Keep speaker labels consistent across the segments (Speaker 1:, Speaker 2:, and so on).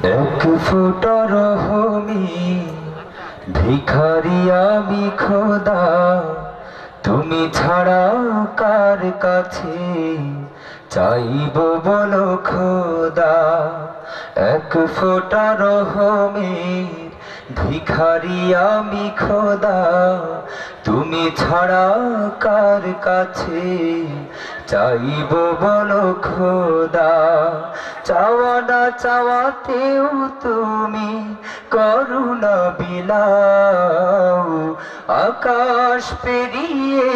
Speaker 1: এক ফোঁটা রহমি ভিখারি আমি খোদা, তুমি ছাড়া কার কাছে চাইব বলো খোদা। এক ফোঁটা রহমের ভিখারি আমি খোদা, তুমি ছাড়া কার কাছে চাইব বলো খোদা। চাওয়া না চাওয়াতেও তুমি করুণা বিলাও, আকাশ পেরিয়ে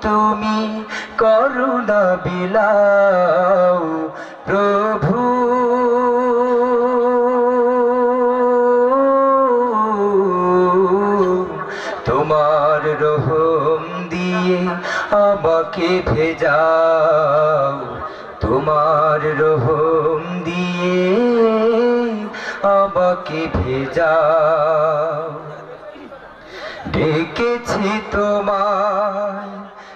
Speaker 1: তুমি করুণা বিলাও প্রভু। তোমার রহম দিয়ে আমাকে ভেজাও, তোমার রহম দিয়ে আমাকে ভেজাও। ডেকেছি তোমায়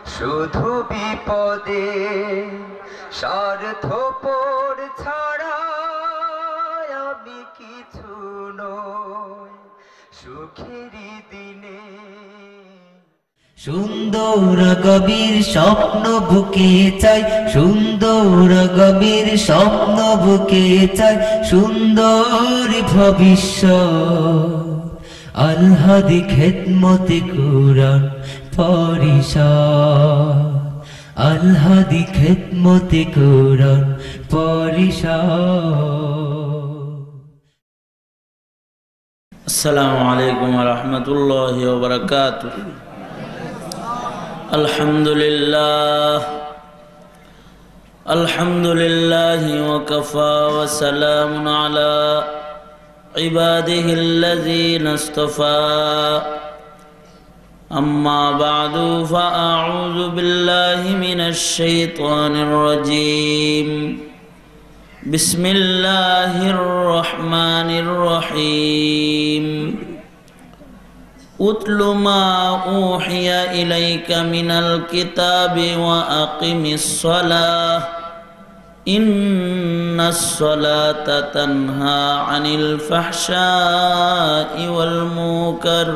Speaker 1: শুধু বিপদে, স্বার্থপর ছাড়া আমি কিছু নই সুখেরই দিনে।
Speaker 2: সুন্দর গভীর স্বপ্ন বুকে চাই, সুন্দর গভীর স্বপ্ন বুকে চাই, সুন্দর ভবিষ্যৎ। আল-হাদি খেদমতে কুরআন পরিষদ, আল-হাদি খেদমতে কুরআন পরিষদ।
Speaker 3: আসসালামু আলাইকুম ওয়া রাহমাতুল্লাহি ওয়া বারাকাতুহু। আলহামদুলিল্লাহ, আলহামদুলিল্লাহি ওয়া কাফা ওয়া সালামুন আলা ইবাদিহিল্লাযীনা ইসতাফা। আম্মা বা'দু ফাআউযু বিল্লাহি মিনাশ শাইতানির রাজীম। বিসমিল্লাহির রহমানির রহিম। উতলু মা উহিয়া ইলাইকা মিনাল কিতাবি ওয়া আকিমিস সালাহ, ইন্নাস সালাতা তানহা আনিল ফাহশাই ওয়াল মুনকার,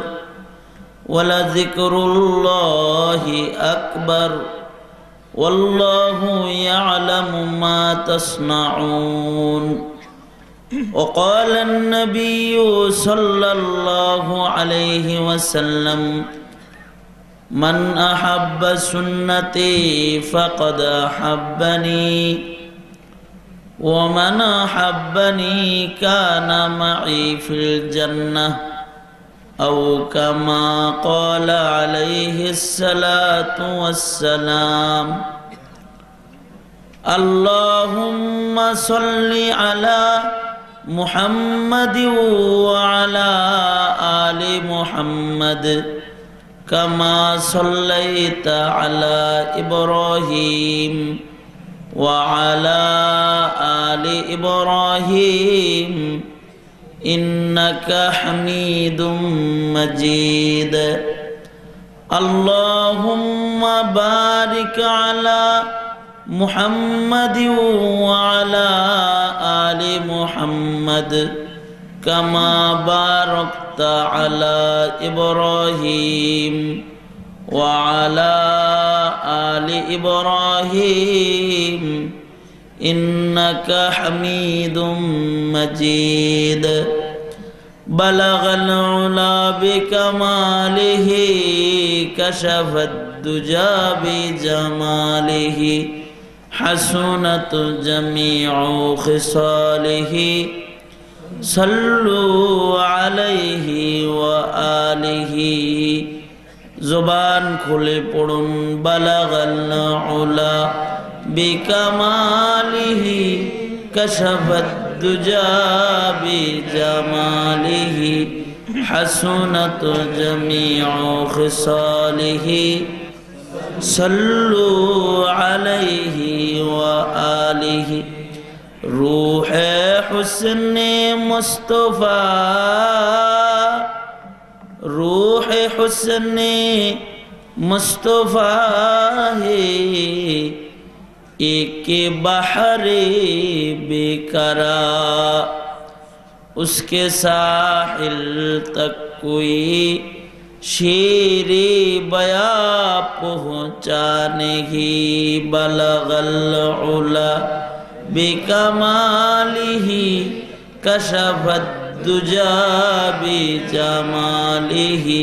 Speaker 3: ওয়া লাযিকরুল্লাহি আকবার, ওয়াল্লাহু ইয়ালামু মা তাসনাউন। وقال النبي صلى الله عليه وسلم: من أحب سنتي فقد أحبني، ومن أحبني كان معي في الجنة، أو كما قال عليه الصلاة والسلام. اللهم صل على محمد وعلى آل محمد كما صليت على إبراهيم وعلى آل إبراهيم إنك حميد مجيد. اللهم بارك على محمد وعلى آل محمد كما باركت على إبراهيم وعلى آل إبراهيم إنك حميد مجيد. بلغ العلا بكماله، كشف الدجى بجماله، حسنت جميع خصاله، صلوا عليه وآله। زبان খুলে পড়ুন বালাগাল উলা বিকামালিহি, কাশাফাত দুজা বিজামালিহি, হাসুনাত জামিউ খিসালিহি, সল্লু আলাইহি ওয়া আলিহি। রূহে হুসনে মুস্তফা, রূহে হুসনে মুস্তফা হে, एक बहरे बेकरा उसके साहिल तक कोई शीरी बया पहुँचाने ही बलगल उला बिकमालिही कशफत दुजा बिजमालिही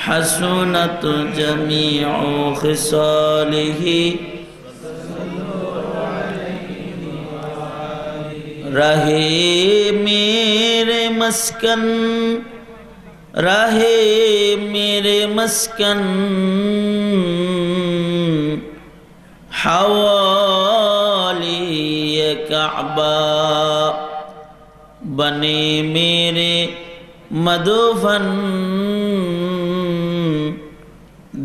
Speaker 3: हसनत जमीउ खिसालिही रहे मेरे मस्कन रहे मेरे मस्कन हवाली ये काबा बने मेरे मदफन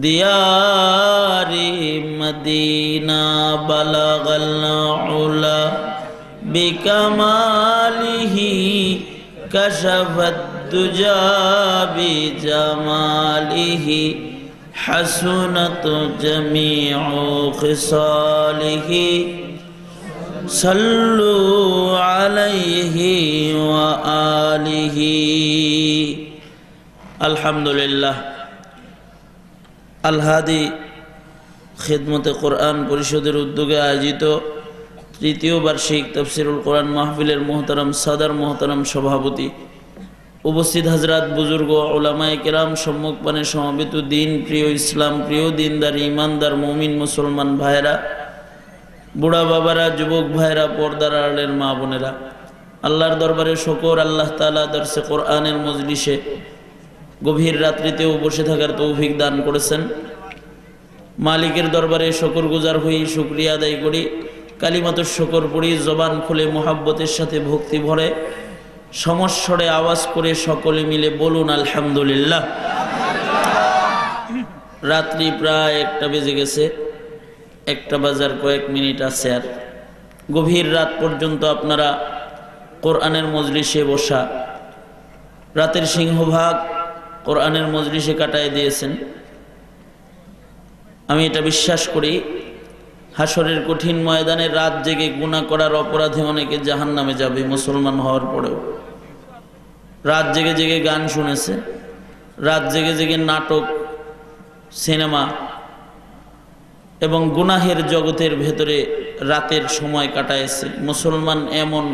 Speaker 3: दियारे मदीना बलगल उला बिकमालिही कशफत दुजा बिजमालिही हसनत जमीउ खिसालिही सल्लु अलैहि व आलिहि। अल्हम्दुलिल्लाह। আল হাদি খিদমতে কোরআন পরিষদের উদ্যোগে আয়োজিত তৃতীয় বার্ষিক তাফসিরুল কোরআন মাহফিলের মোহতারাম সাদার মোহতারাম সভাপতি, উপস্থিত হযরত বুজুর্গ উলামায়ে কেরাম, সম্মুখপানে সমবেত দিন প্রিয়, ইসলাম প্রিয়, দিনদার ইমানদার মুমিন মুসলমান ভাইরা, বুড়া বাবারা, যুবক ভাইরা, পর্দার আড়ালের মা বোনেরা, আল্লাহর দরবারে শুকর, আল্লাহ তাআলা দরসে কোরআনের মজলিসে গভীর রাত্রিতেও বসে থাকার তৌফিক দান করেছেন। মালিকের দরবারে শুকরগুজার হই, শুকরিয়া আদায় করি, কালিমাতুশ শুকর পড়ি, জবান খুলে মোহাব্বতের সাথে ভক্তি ভরে সমস্বরে আওয়াজ করে সকলে মিলে বলুন আলহামদুলিল্লাহ। রাত্রি প্রায় 1টা বেজে গেছে, 1টা বাজার কয়েক মিনিট আছে। আর গভীর রাত পর্যন্ত আপনারা কোরআনের মজলিসে বসা, রাতের সিংহভাগ কোরআনের মজলিসে কাটায় দিয়েছেন। আমি এটা বিশ্বাস করি, হাসরের কঠিন ময়দানে রাত জেগে গুনাহ করার অপরাধে অনেকে জাহান্নামে যাবে মুসলমান হওয়ার পরেও। রাত জেগে জেগে গান শুনেছে, রাত জেগে জেগে নাটক, সিনেমা এবং গুনাহের জগতের ভেতরে রাতের সময় কাটাইছে। মুসলমান এমন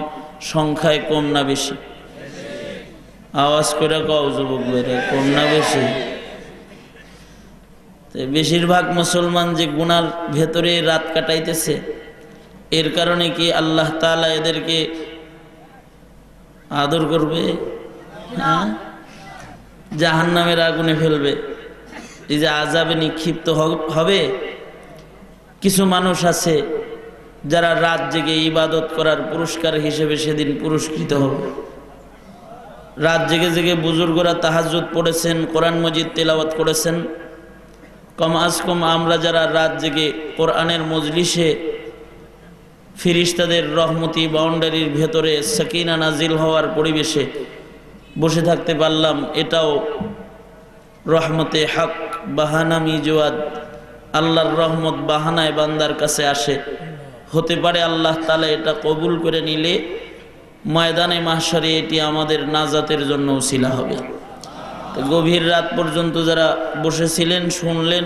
Speaker 3: সংখ্যায় কম না বেশি? আওয়াজ করে কও যুবক ভাইরা, কম না বেশি? বেশিরভাগ মুসলমান যে গুনার ভেতরে রাত কাটাইতেছে, এর কারণে কি আল্লাহ তাআলা এদেরকে আদর করবে? জাহান্নামের আগুনে ফেলবে, এই যে আযাবে নিক্ষিপ্ত হবে। কিছু মানুষ আছে যারা রাত জেগে ইবাদত করার পুরস্কার হিসেবে সেদিন পুরস্কৃত হবে। রাত জেগে জেগে বুজুর্গরা তাহাজ্জুদ পড়েছেন, কোরআন মজিদ তেলাওয়াত করেছেন। কম আজ কম আমরা যারা রাত জেগে কোরআনের মজলিসে ফেরেশতাদের রহমতি বাউন্ডারির ভেতরে সাকিনা নাজিল হওয়ার পরিবেশে বসে থাকতে পারলাম, এটাও রহমতে হক, বাহানা মিজওয়াদ। আল্লাহর রহমত বাহানায় বান্দার কাছে আসে, হতে পারে আল্লাহ তাআলা এটা কবুল করে নিলে ময়দানে মাহশারে এটি আমাদের নাজাতের জন্য উসিলা হবে। তো গভীর রাত পর্যন্ত যারা বসেছিলেন, শুনলেন,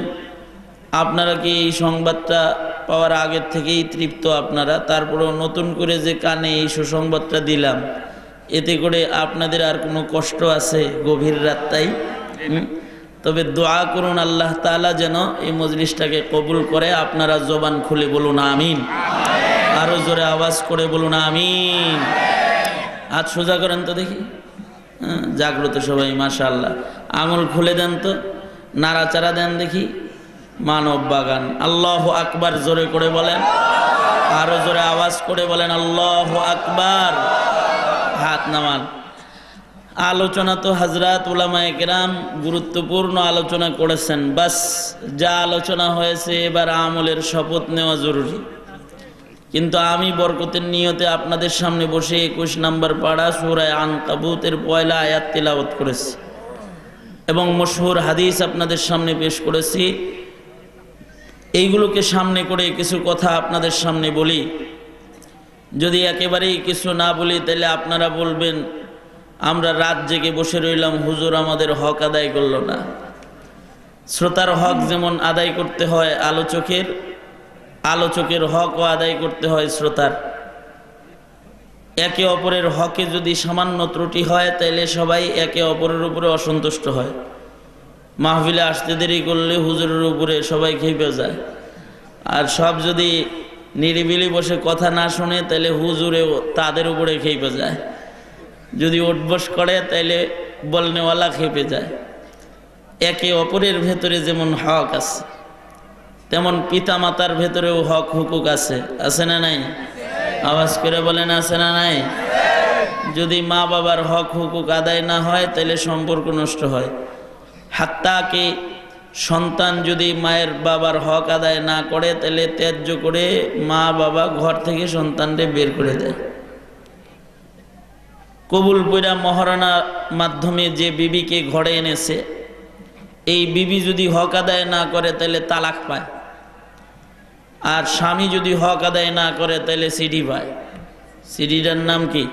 Speaker 3: আপনারা কি এই সংবাদটা পাওয়ার আগের থেকেই তৃপ্ত? আপনারা তারপরেও নতুন করে যে কানে এই সুসংবাদটা দিলাম, এতে করে আপনাদের আর কোনো কষ্ট আছে গভীর রাতটাই? তবে দোয়া করুন আল্লাহ তাআলা যেন এই মজলিসটাকে কবুল করে। আপনারা জবান খুলে বলুন আমিন, আরো জোরে আওয়াজ করে বলুন আমিন। হাত সোজা করেন তো দেখি, জাগ্রত সবাই মাশাআল্লাহ। আঙুল খুলে দেন তো, নাড়াচাড়া দেন দেখি। মানব বাগান। আল্লাহু আকবার জোরে করে বলেন, আরো জোরে আওয়াজ করে বলেন আল্লাহু আকবার। হাত নামান। আলোচনা তো হযরত উলামায়ে কেরাম গুরুত্বপূর্ণ আলোচনা করেছেন। বাস যা আলোচনা হয়েছে এবার আমলের শপথ নেওয়া জরুরি। কিন্তু আমি বরকতের নিয়তে আপনাদের সামনে বসে 21 নম্বর পারা সূরা আনকাবুতের 1লা আয়াত তেলাওয়াত করেছি এবং মশহুর হাদিস আপনাদের সামনে পেশ করেছি। এইগুলোকে সামনে করে কিছু কথা আপনাদের সামনে বলি। যদি একেবারেই কিছু না বলি তাহলে আপনারা বলবেন আমরা রাত জেগে বসে রইলাম, হুজুর আমাদের হক আদায় করলো না। শ্রোতার হক যেমন আদায় করতে হয় আলোচকের হকও আদায় করতে হয় শ্রোতার। একে অপরের হকে যদি সামান্য ত্রুটি হয় তাইলে সবাই একে অপরের উপরে অসন্তুষ্ট হয়। মাহফিলে আসতে দেরি করলে হুজুরের উপরে সবাই খেপে যায়, আর সব যদি নিরিবিলি বসে কথা না শুনে তাইলে হুজুরেও তাদের উপরে খেপে যায়। যদি উঠবস করে তাইলে বলনেওয়ালা খেপে যায়। একে অপরের ভেতরে যেমন হক আছে তেমন পিতামাতার ভেতরেও হক হুকুক আছে, আছে না নাই? আওয়াজ করে বলেন আছে না নাই? যদি মা বাবার হক হুকুক আদায় না হয় তাহলে সম্পর্ক নষ্ট হয়। হাত্তা কি সন্তান যদি মায়ের বাবার হক আদায় না করে তাহলে ত্যায্য করে মা বাবা ঘর থেকে সন্তানকে বের করে দেয়। কবুল পইরা মহারণার মাধ্যমে যে বিবিকে ঘরে এনেছে, এই বিবি যদি হক আদায় না করে তাহলে তালাক পায়, আর স্বামী যদি হক আদায় না করে তাহলে সিডি পায়। সিডিটার নাম কি?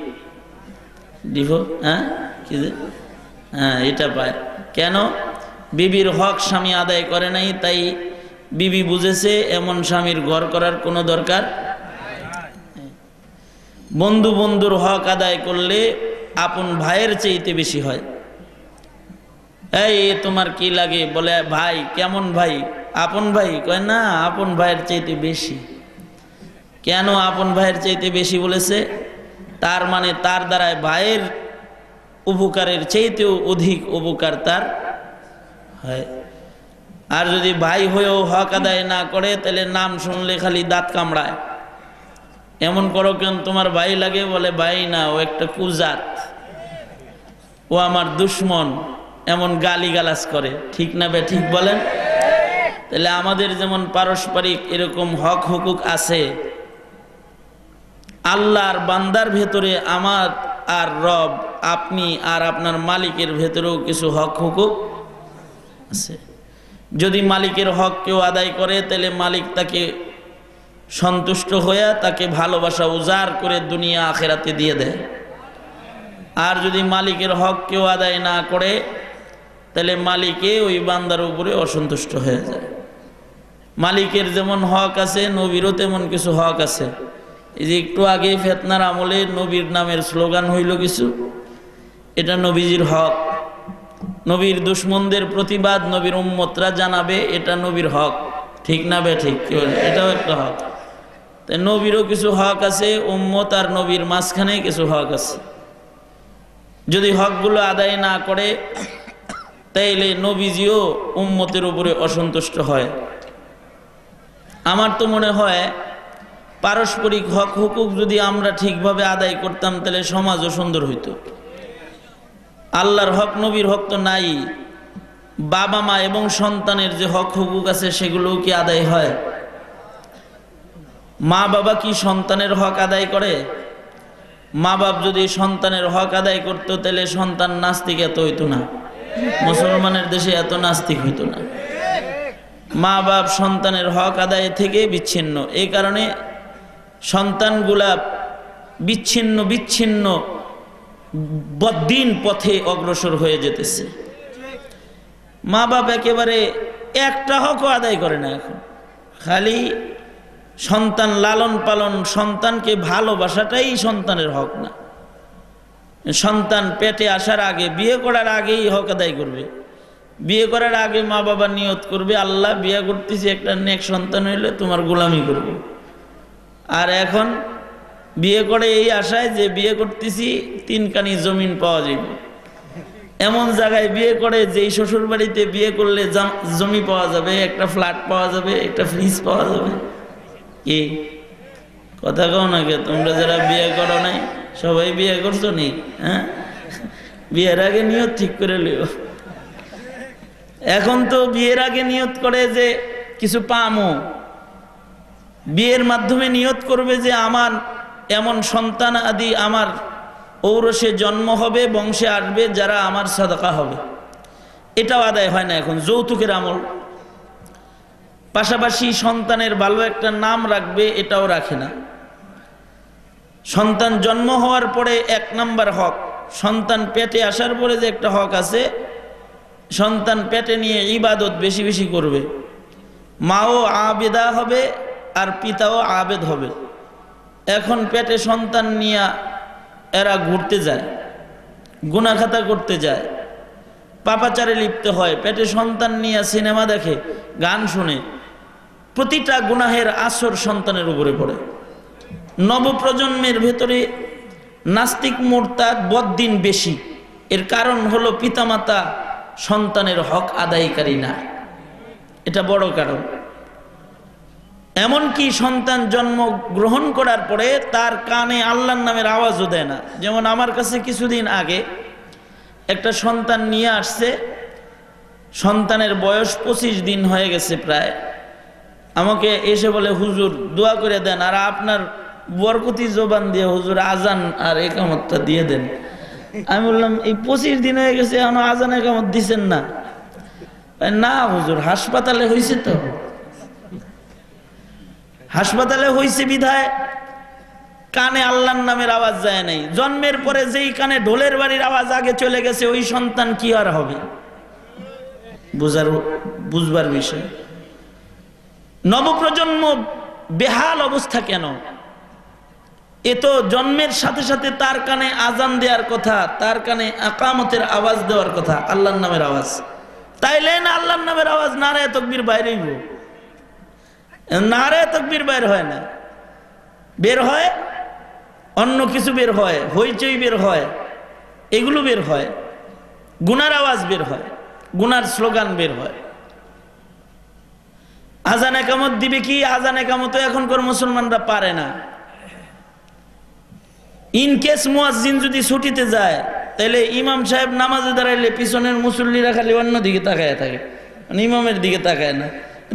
Speaker 3: ডিভো, হ্যাঁ কি যে, হ্যাঁ এটা পায়। কেন? বিবির হক স্বামী আদায় করে নাই, তাই বিবি বুঝেছে এমন স্বামীর ঘর করার কোনো দরকার। বন্ধুর হক আদায় করলে আপন ভাইয়ের চাইতে বেশি হয়। এই তোমার কি লাগে? বলে ভাই। কেমন ভাই? আপন ভাই। কয় না, আপন ভাইয়ের চাইতে বেশি। কেন আপন ভাইয়ের চাইতে বেশি বলেছে? তার মানে তার দ্বারায় ভাইয়ের উপকারের চাইতেও অধিক উপকার তার হয়। আর যদি ভাই হয়েও হক আদায় না করে তাহলে নাম শুনলে খালি দাঁত কামড়ায়। এমন করো কেন তোমার ভাই লাগে? বলে ভাই না, ও একটা কুজাত, ও আমার দুশ্মন, এমন গালিগালাজ করে। ঠিক না বে ঠিক বলেন? তাহলে আমাদের যেমন পারস্পরিক এরকম হক হুকুক আছে, আল্লাহর বান্দার ভেতরে আমার আর রব, আপনি আর আপনার মালিকের ভেতরেও কিছু হক হুকুক আছে। যদি মালিকের হক কেউ আদায় করে তাহলে মালিক তাকে সন্তুষ্ট হয়ে তাকে ভালোবাসা উজাড় করে দুনিয়া আখেরাতে দিয়ে দেয়। আর যদি মালিকের হক কেউ আদায় না করে তাহলে মালিকে ওই বান্দার উপরে অসন্তুষ্ট হয়ে যায়। মালিকের যেমন হক আছে, নবীরও তেমন কিছু হক আছে। এই যে একটু আগে ফেতনার আমলে নবীর নামের স্লোগান হইল কিছু, এটা নবীজির হক। নবীর দুশ্মনদের প্রতিবাদ নবীর উম্মতরা জানাবে, এটা নবীর হক। ঠিক না বে ঠিক? এটাও একটা হক। তাই নবীরও কিছু হক আছে, উম্মত আর নবীর মাঝখানে কিছু হক আছে। যদি হকগুলো আদায় না করে তাইলে নবীজিও উম্মতের উপরে অসন্তুষ্ট হয়। আমার তো মনে হয় পারস্পরিক হক হুকুক যদি আমরা ঠিকভাবে আদায় করতাম তাহলে সমাজও সুন্দর হইতো। আল্লাহর হক নবীর হক তো নাই। বাবা মা এবং সন্তানের যে হক হুকুক আছে সেগুলোও কি আদায় হয়? মা বাবা কি সন্তানের হক আদায় করে? মা বাপ যদি সন্তানের হক আদায় করতো তাহলে সন্তান নাস্তিক এত হইতো না, মুসলমানের দেশে এত নাস্তিক হইতো না। মা বাপ সন্তানের হক আদায় থেকে বিচ্ছিন্ন, এই কারণে সন্তানগুলা বিচ্ছিন্ন বদ্দিন পথে অগ্রসর হয়ে যেতেছে। মা বাপ একেবারে একটা হকও আদায় করে না এখন। খালি সন্তান লালন পালন, সন্তানকে ভালোবাসাটাই সন্তানের হক না। সন্তান পেটে আসার আগে, বিয়ে করার আগেই হক আদায় করবে। বিয়ে করার আগে মা বাবা নিয়ত করবে, আল্লাহ বিয়ে করতেছি, একটা নেক সন্তান হইলে তোমার গোলামি করব। আর এখন বিয়ে করে এই আশায় যে বিয়ে করতেছি 3 কানি জমিন পাওয়া যাবে। এমন জায়গায় বিয়ে করে যেই শ্বশুর বাড়িতে বিয়ে করলে জমি পাওয়া যাবে, একটা ফ্ল্যাট পাওয়া যাবে, একটা ফ্রিজ পাওয়া যাবে। কি কথা কও না কে? তোমরা যারা বিয়ে করো নাই সবাই বিয়ে করছো নি? হ্যাঁ, বিয়ের আগে নিয়ত ঠিক করে লিও। এখন তো বিয়ের আগে নিয়ত করে যে কিছু পামো, বিয়ের মাধ্যমে নিয়ত করবে যে আমার এমন সন্তান আদি আমার ঔরসে জন্ম হবে, বংশে আসবে যারা আমার সাদাকা হবে। এটাও আদায় হয় না এখন, যৌতুকের আমল। পাশাপাশি সন্তানের ভালো একটা নাম রাখবে, এটাও রাখে না। সন্তান জন্ম হওয়ার পরে 1 নাম্বার হক সন্তান পেটে আসার পরে যে একটা হক আছে, সন্তান পেটে নিয়ে ইবাদত বেশি বেশি করবে, মাও আবেদা হবে আর পিতাও আবেদ হবে। এখন পেটে সন্তান নিয়ে এরা ঘুরতে যায়, গুনাহখাতা করতে যায়, পাপাচারে লিপ্ত হয়, পেটে সন্তান নিয়ে সিনেমা দেখে, গান শুনে, প্রতিটা গুনাহের আসর সন্তানের উপরে পড়ে। নবপ্রজন্মের ভেতরে নাস্তিক মুরতাদ বদ্দিন বেশি। এর কারণ হলো পিতামাতা সন্তানের হক আদায়কারী না, এটা বড় কারণ। এমনকি সন্তান জন্ম গ্রহণ করার পরে তার কানে আল্লাহর নামের আওয়াজও দেয় না। যেমন আমার কাছে কিছুদিন আগে একটা সন্তান নিয়ে আসছে, সন্তানের বয়স 25 দিন হয়ে গেছে প্রায়। আমাকে এসে বলে, হুজুর দোয়া করে দেন, আর আপনার বরকতি জবান দিয়ে হুজুর আজান আর একামতটা দিয়ে দেন। আমি বললাম, এই 25 দিন হয়ে গেছে এখনো আজান একামত দিচ্ছেন না? না হুজুর, হাসপাতালে হয়েছে তো। হাসপাতালে হয়েছে বিধায় কানে আল্লাহর নামের আওয়াজ যায় নাই। জন্মের পরে যেই কানে ঢোলের বাড়ির আওয়াজ আগে চলে গেছে, ওই সন্তান কি আর হবে? বুঝবার বিষয়। নবপ্রজন্ম বেহাল অবস্থা কেন? এ তো জন্মের সাথে সাথে তার কানে আজান দেওয়ার কথা, তার কানে আকামতের আওয়াজ দেওয়ার কথা, আল্লাহর নামের আওয়াজ। তাইলে না আল্লাহর নামের আওয়াজ নারায়ে তাকবীর বাইরেই, নারায়ে তাকবীর বের হয় না, বের হয় অন্য কিছু, বের হয় হইচই, বের হয় এগুলো, বের হয় গুনার আওয়াজ, বের হয় গুনার স্লোগান, বের হয়। আজান একামত দিবে কি? আজান একামত এখনকার মুসলমানরা পারে না। ইনকেস মুয়াজ্জিন যদি ছুটিতে যায়, তাহলে ইমাম সাহেব নামাজে দাঁড়াইলে পিছনের মুসল্লিরা খালি অন্য দিকে তাকায় থাকে, মানে ইমামের দিকে তাকায় না।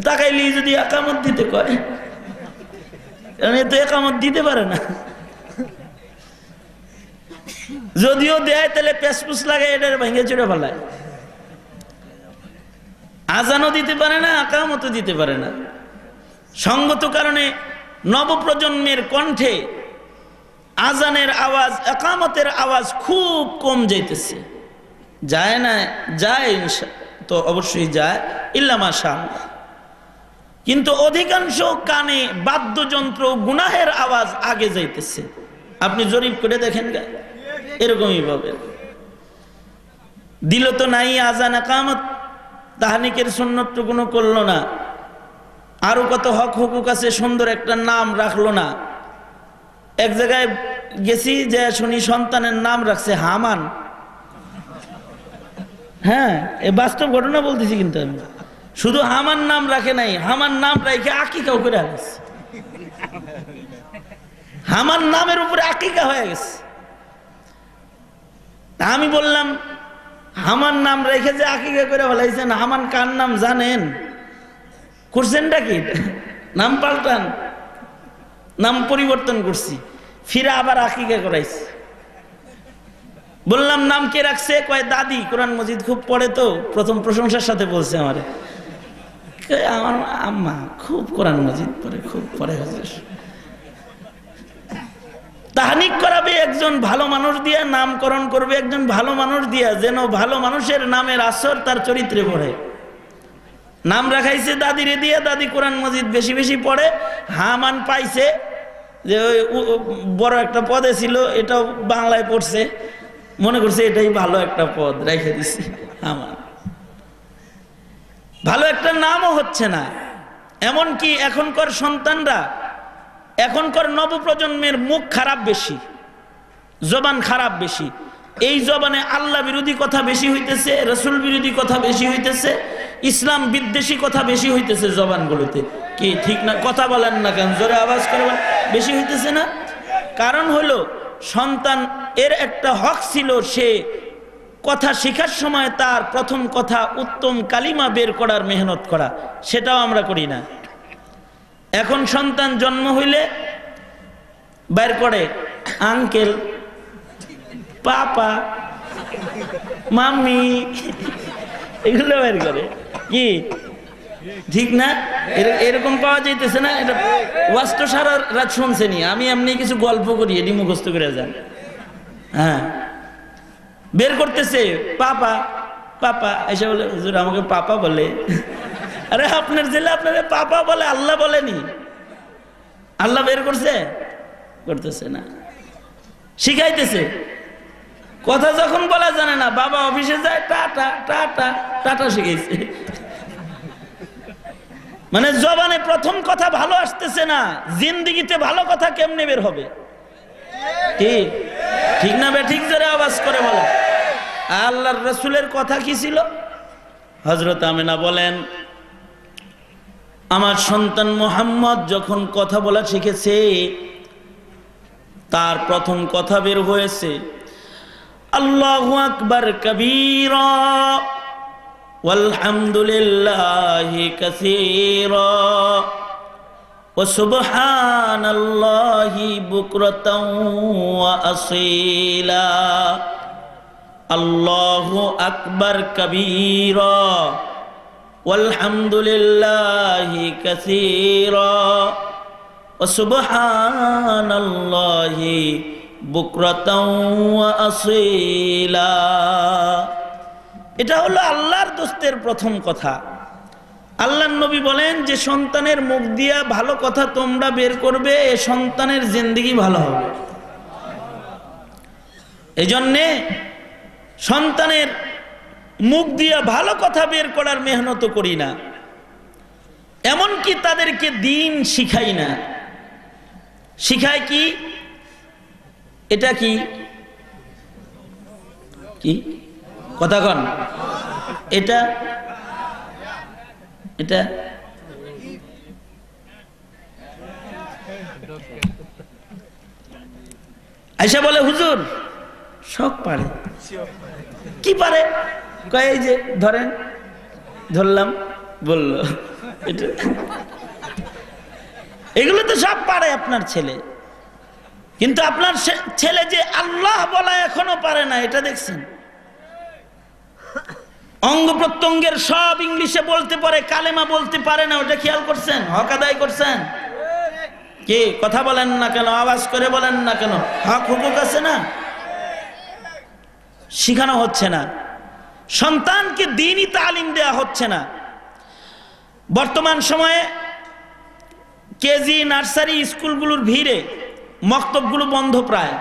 Speaker 3: তাকাইলেই যদি একামত দিতে কয়, কারণ এ তো একামত দিতে পারে না। যদিও দেয় তাহলে পেসপুস লাগে, এটার ভেঙে চুড়ে ফেলায়। আজানও দিতে পারে না, একামতও দিতে পারে না। সঙ্গত কারণে নবপ্রজন্মের কণ্ঠে আজানের আওয়াজ, একামতের আওয়াজ খুব কম যাইতেছে। যায় না? যায় তো অবশ্যই যায়, ইল্লা মাশাআল্লাহ। কিন্তু অধিকাংশ কানে বাদ্যযন্ত্র, গুনাহের আওয়াজ আগে যাইতেছে। আপনি জরিপ করে দেখেন, এরকমই ভাবে দিল তো নাই আজান একামত, তাহনিকের সুন্নতটুকুনো করলো না, আরো কত হক হুকুক আছে, সুন্দর একটা নাম রাখলো না। এক জায়গায় গেছি, যে শুনি সন্তানের নাম রাখছে হামান। হ্যাঁ, এ বাস্তব ঘটনা বলতেছি। কিন্তু আমি শুধু হামান নাম রাখে নাই, হামান নাম রেখে আকিকাও করে গেছে। হামান নামের উপরে আকিকা হয়ে গেছে। আমি বললাম, হামান নাম রেখে যে আকিকা করে ফেলাইছেন, হামান কার নাম জানেন? করছেনটা কি? নাম পাল্টান, নাম পরিবর্তন করছি, ফিরে আবার আকিকা করাইছি। বললাম, নাম কে রাখছে? কয় দাদি, কোরআন মজিদ খুব পড়ে তো। প্রথম প্রশংসার সাথে বলছে আমার আম্মা খুব কোরআন মজিদ পড়ে, খুব পড়ে। তাহনিক করাবে একজন ভালো মানুষ দিয়া, নামকরণ করবে একজন ভালো মানুষ দিয়া, যেন ভালো মানুষের নামের আসর তার চরিত্রে পড়ে। নাম রাখাইছে দাদিরে দিয়া, দাদি কোরআন মজিদ বেশি বেশি পড়ে। হামান পাইছে যে ওই বড় একটা পদে ছিল, এটাও বাংলায় পড়ছে, মনে করছে এটাই ভালো একটা পদ, রেখে দিছে হামান। ভালো একটা নামও হচ্ছে না। এমনকি এখনকার সন্তানরা, এখনকার নবপ্রজন্মের মুখ খারাপ বেশি, জবান খারাপ বেশি। এই জবানে আল্লাহ বিরোধী কথা বেশি হইতেছে, রসুল বিরোধী কথা বেশি হইতেছে, ইসলাম বিদ্বেষী কথা বেশি হইতেছে জবানগুলোতে। কি ঠিক না? কথা বলেন না কেন? জোরে আওয়াজ করে বেশি হইতেছে না? কারণ হলো, সন্তান এর একটা হক ছিল, সে কথা শেখার সময় তার প্রথম কথা উত্তম কালিমা বের করার মেহনত করা, সেটাও আমরা করি না। এখন সন্তান জন্ম হইলে বের করে আঙ্কেল, পাপা, মাম্মি, এগুলো বের করে। কি ঠিক না? এরকম পাওয়া যাইতেছে না? এটা ওয়াজ তো সারা রাত শুনছেনি, আমি এমনি কিছু গল্প করি, এটি মুখস্থ করে যান। হ্যাঁ, বের করতেছে, পাপা পাপা এসে বলে হুজুর আমাকে পাপা বলে। আরে আপনার ছেলে আপনারে পাপা বলে, আল্লাহ বলেনি। আল্লাহ বের করছে? করতেছে না, শিখাইতেছে। কথা যখন বলা জানে না, বাবা অফিসে যায় টাটা টাটা টাটা শিখাইছে। মানে জবানে প্রথম কথা ভালো আসতেছে না, জিন্দেগিতে ভালো কথা কেমনে বের হবে? ঠিক ঠিক না ঠিক জোরে আওয়াজ করে বলে। আল্লাহর রাসূলের কথা কি ছিল? হযরত আমিনা বলেন, আমার সন্তান মুহাম্মদ যখন কথা বলা শিখেছে, তার প্রথম কথা বের হয়েছে আল্লাহু আকবার কবীরা ওয়ালহামদুলিল্লাহি কাসীরা ওয়া সুবহানাল্লাহি বুকরাতাও ওয়া আসীলা। আল্লাহু আকবার কবীরা ওয়ালহামদুলিল্লাহি কাসীরা ওয়া সুবহানাল্লাহি বুকরাতাও ওয়া আসীলা। এটা হলো আল্লাহর দোস্তের প্রথম কথা। আল্লাহর নবী বলেন যে সন্তানের মুখ দিয়া ভালো কথা তোমরা বের করবে, এ সন্তানের জিন্দেগি ভালো হবে। এই জন্যে সন্তানের মুখ দিয়া ভালো কথা বের করার মেহনত করি না, এমনকি তাদেরকে দিন শিখাই না। শিখায় কি? এটা কি কি কথা কন? এটা এটা আয়সা বলে হুজুর সব পারে। কি পারে? কয় এই যে ধরেন, ধরলাম বললো, এগুলো তো সব পারে আপনার ছেলে। কিন্তু আপনার ছেলে যে আল্লাহ বলা এখনো পারে না, এটা দেখছেন? অঙ্গ প্রত্যঙ্গের সব ইংলিশে বলতে পারে, কালেমা বলতে পারে না, ওটা খেয়াল করছেন? হক আদায় করছেন? কি কথা বলেন না কেন? আওয়াজ করে বলেন না কেন? হক হুকুক আছে না? শিখানো হচ্ছে না, সন্তানকে দ্বীনি তালিম দেওয়া হচ্ছে না। বর্তমান সময়ে কেজি নার্সারি স্কুলগুলোর ভিড়ে মক্তবগুলো বন্ধ প্রায়।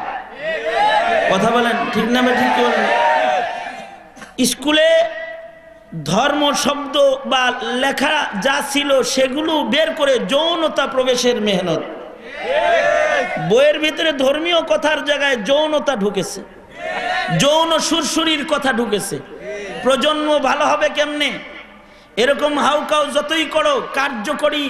Speaker 3: কথা বলেন ঠিক না ঠিক বলেন? স্কুলে ধর্ম শব্দ বা লেখা যা ছিল সেগুলো বের করে যৌনতা প্রবেশের মেহনত। বইয়ের ভিতরে ধর্মীয় কথার জায়গায় যৌনতা ঢুকেছে, যৌন সুরসুরির কথা ঢুকেছে। প্রজন্ম ভালো হবে কেমনে? এরকম হাউকাউ যতই করো, কার্যকরী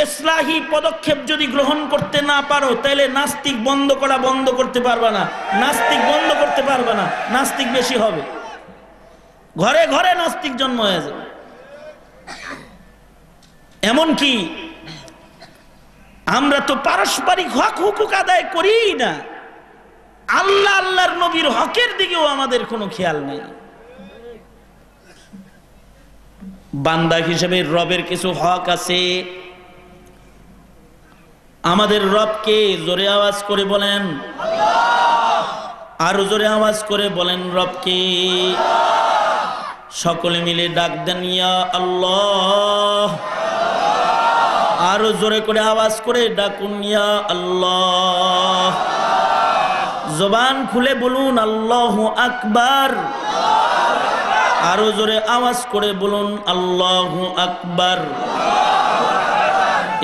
Speaker 3: ইসলাহি পদক্ষেপ যদি গ্রহণ করতে না পারো, তাহলে নাস্তিক বন্ধ করা বন্ধ করতে পারবে না, নাস্তিক বন্ধ করতে পারবে না, নাস্তিক বেশি হবে, ঘরে ঘরে নাস্তিক জন্ম হয়ে যাবে। এমনকি আমরা তো পারস্পরিক হক হুকুক আদায় করি না, আল্লাহ আল্লাহর নবীর হকের দিকেও আমাদের কোনো খেয়াল নেই। বান্দা হিসেবে রবের কিছু হক আছে। আমাদের রবকে জোরে আওয়াজ করে বলেন, আরো জোরে আওয়াজ করে বলেন রবকে। সকলে মিলে ডাক দেন ইয়া আল্লাহ। আরো জোরে করে আওয়াজ করে ডাকুন ইয়া আল্লাহ। জবান খুলে বলুন আল্লাহু আকবার। আরো জোরে আওয়াজ করে বলুন আল্লাহু আকবার।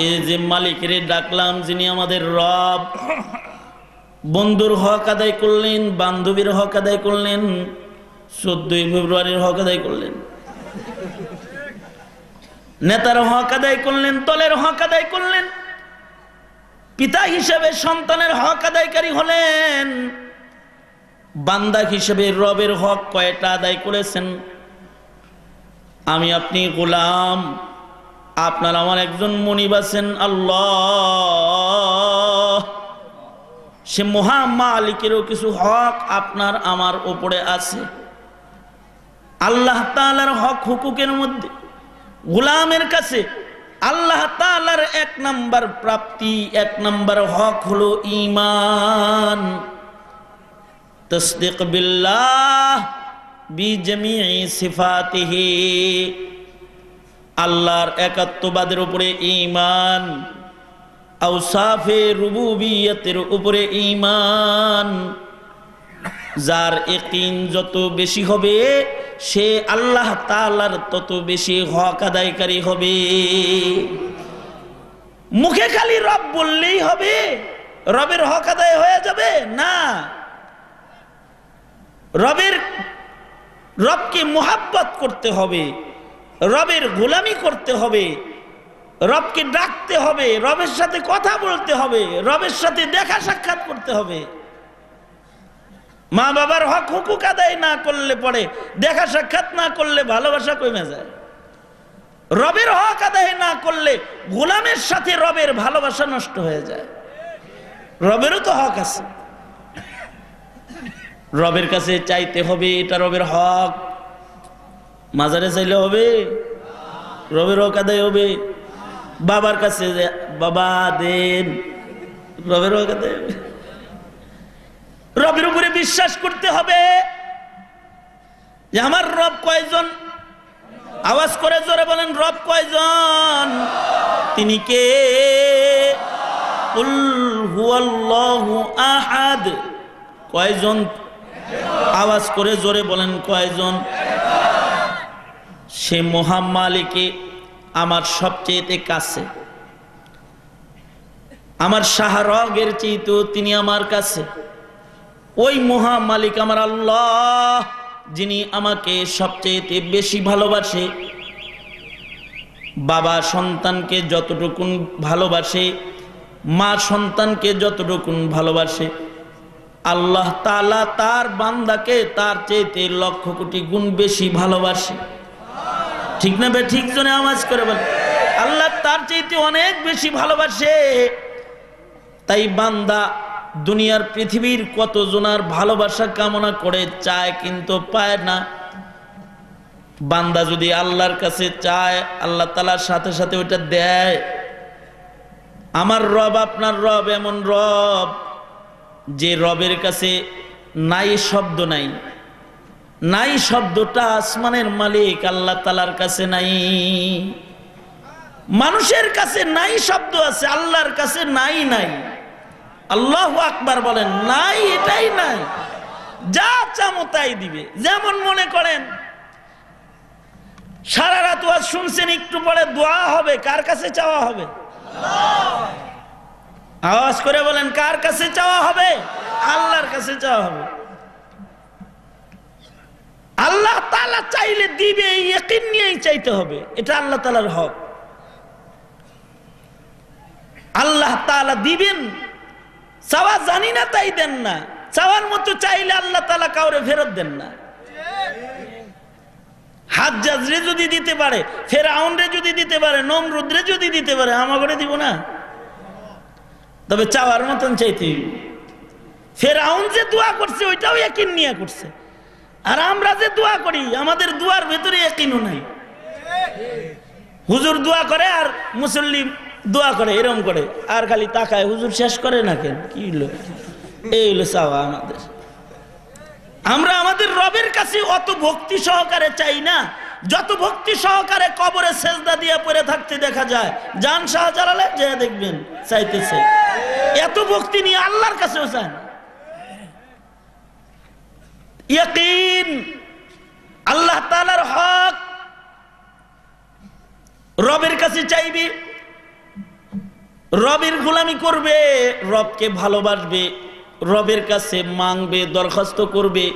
Speaker 3: এই যে মালিকরে ডাকলাম, যিনি আমাদের রব, বন্ধুর হক আদায় করলেন, বান্ধবীর হক আদায় করলেন, 14 ফেব্রুয়ারির হক আদায় করলেন, নেতার হক আদায় করলেন, দলের হক আদায় করলেন, পিতা হিসেবে সন্তানের হক আদায়কারী হলেন। বান্দা হিসেবে রবের হক কয়টা আদায় করেছেন? আমি আপনি গোলাম, আপনার আমার একজন মনিব আছেন আল্লাহ। সে মহা মালিকেরও কিছু হক আপনার আমার উপরে আছে। আল্লাহ তাআলার হক হুকুকের মধ্যে গোলামের কাছে আল্লাহ তাআলার 1 নাম্বার প্রাপ্তি, 1 নাম্বার হক হলো ঈমান। তাসদীক বিল্লাহ বিজামিই সিফাতিহি, আল্লাহর একাত্মবাদের উপরে ঈমান, আওসাফে রুবুবিয়তের উপরে ঈমান। যার ইয়াকিন যত বেশি হবে সে আল্লাহ তাআলার তত বেশি হক আদায়কারী হবে। মুখে খালি রব বললেই হবে, রবের হক আদায় হয়ে যাবে না। রবকে মুহাব্বত করতে হবে, রবের গোলামি করতে হবে, রবকে ডাকতে হবে, রবের সাথে কথা বলতে হবে, রবের সাথে দেখা সাক্ষাৎ করতে হবে। মা বাবার হক হুকুক আদায় না করলে পরে, দেখা সাক্ষাৎ না করলে ভালোবাসা কমে যায়। রবের হক আদায় না করলে গোলামের সাথে রবের ভালোবাসা নষ্ট হয়ে যায়। রবেরও তো হক আছে, রবের কাছে চাইতে হবে, এটা রবের হক। মাজারে চাইলে হবে? রবের হক আদায় হবে। বাবার কাছে বাবা দেন, রবের হক আদায় হবে। রবের উপরে বিশ্বাস করতে হবে যে আমার রব কয়জন। আওয়াজ করে জোরে বলেন, রব কয়জন? তিনি কে? কুল হুয়াল্লাহু আহাদ। কয়জন? আওয়াজ করে জোরে বলেন, কয়জন? সে মহামালিকে আমার সবচেয়ে কাছে, আমার শাহরগের চেয়েও তিনি আমার কাছে। ওই মহামালিক আমার আল্লাহ, যিনি আমাকে সবচেয়ে বেশি ভালোবাসে। বাবা সন্তানকে যতটুকুন ভালোবাসে, মা সন্তানকে যতটুকুন ভালোবাসে, আল্লাহ তাআলা তার বান্দাকে তার চেয়ে লক্ষ কোটি গুণ বেশি ভালোবাসে। ঠিক না বে? ঠিক জনে আওয়াজ করে বল, আল্লাহ তার চেয়ে অনেক বেশি ভালোবাসে। তাই বান্দা দুনিয়ার পৃথিবীর কত জনার ভালোবাসা কামনা করে চায়, কিন্তু পায় না। বান্দা যদি আল্লাহর কাছে চায়, আল্লাহ তাআলার সাথে সাথে ওইটা দেয়। আমার রব, আপনার রব এমন রব যে রবের কাছে নাই শব্দ নাই। নাই শব্দটা আসমানের মালিক আল্লাহ তাআলার কাছে নাই। মানুষের কাছে নাই শব্দ আছে, আল্লাহর কাছে নাই। নাই। আল্লাহু আকবার বলেন, নাই, এটাই নাই। যা চামো তাই দিবে। যেমন মনে করেন সারা রাত ওয়াজ শুনছেন, একটু পরে দোয়া হবে, কার কাছে চাওয়া হবে? আওয়াজ করে বলেন, কার কাছে চাওয়া হবে? আল্লাহর কাছে চাওয়া হবে। আল্লাহ তাআলা চাইলে দিবে, ইয়াকিন নিয়েই চাইতে হবে। এটা আল্লাহ তাআলার হক। আল্লাহ তাআলা দিবেন, চাওয়া জানি না তাই দেন না। চাওয়ার মতো চাইলে আল্লাহ তাআলা কাউরে ফেরত দেন না। হাজ্জাজরে যদি দিতে পারে, ফেরাউনরে যদি দিতে পারে, নমরুদরে যদি দিতে পারে, আমাকে দিব না? তবে চাওয়ার মতন চাইতে। ফেরাউন যে দোয়া করছে ওইটাও ইয়াকিন নিয়ে করছে, আর আমরা যে দোয়া করি আমাদের দোয়ার ভেতরে ইয়াকিনও নাই। হুজুর দোয়া করে আর মুসল্লি দোয়া করে, এরকম করে, আর খালি তাকায়, হুজুর শেষ করে না কেন? কি হলো? এই হলো চাওয়া আমাদের। আমরা আমাদের রবের কাছে অত ভক্তি সহকারে চাই না, যত ভক্তি সহকারে কবরে সেজদা দিয়ে পড়ে থাকতে দেখা যায়। জান শাহজালালে যে দেখবেন চাইতেছে, এত ভক্তি নিয়ে আল্লাহর কাছেও চান। ইয়াকিন আল্লাহ তাআলার হক। রবের কাছে চাইবে, রবের গোলামি করবে, রবকে ভালোবাসবে, রবের কাছে মাংবে, দরখাস্ত করবে,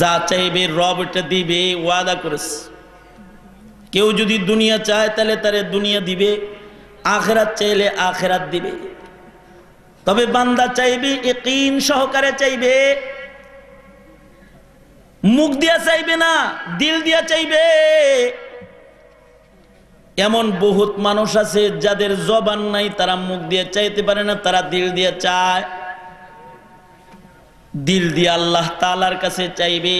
Speaker 3: যা চাইবে রব এটা দিবে, ওয়াদা করেছে। কেউ যদি দুনিয়া চায় তাহলে তারে দুনিয়া দিবে, আখিরাত চাইলে আখিরাত দিবে। তবে বান্দা চাইবে ইয়াকিন সহকারে চাইবে, মুখ দিয়া চাইবে না, দিল দিয়া চাইবে। এমন বহুত মানুষ আছে যাদের জবান নাই, তারা মুখ দিয়ে চাইতে পারে না, তারা দিল দিয়ে চায়। দিল দিয়ে আল্লাহ তাআলার কাছে চাইবে।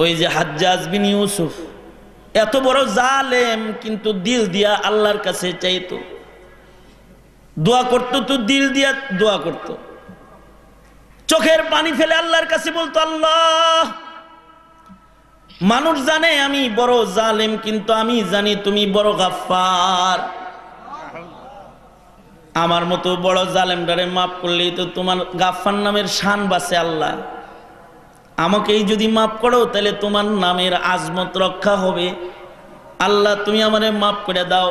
Speaker 3: ওই যে হাজ্জাজ বিন ইউসুফ এত বড় জালেম, কিন্তু দিল দিয়া আল্লাহর কাছে চাইতো, দোয়া করতো, তো দিল দিয়া দোয়া করতো। চোখের পানি ফেলে আল্লাহর কাছে বলতো, আল্লাহ, মানুষ জানে আমি বড় জালেম, কিন্তু আমি জানি তুমি বড় গাফফার। আমার মতো বড় জালেমটারে মাফ করলেই তো তোমার গাফফার নামের শান বাঁচে। আল্লাহ, আমাকেই যদি মাফ করো তাহলে তোমার নামের আজমত রক্ষা হবে। আল্লাহ, তুমি আমারে মাফ করে দাও।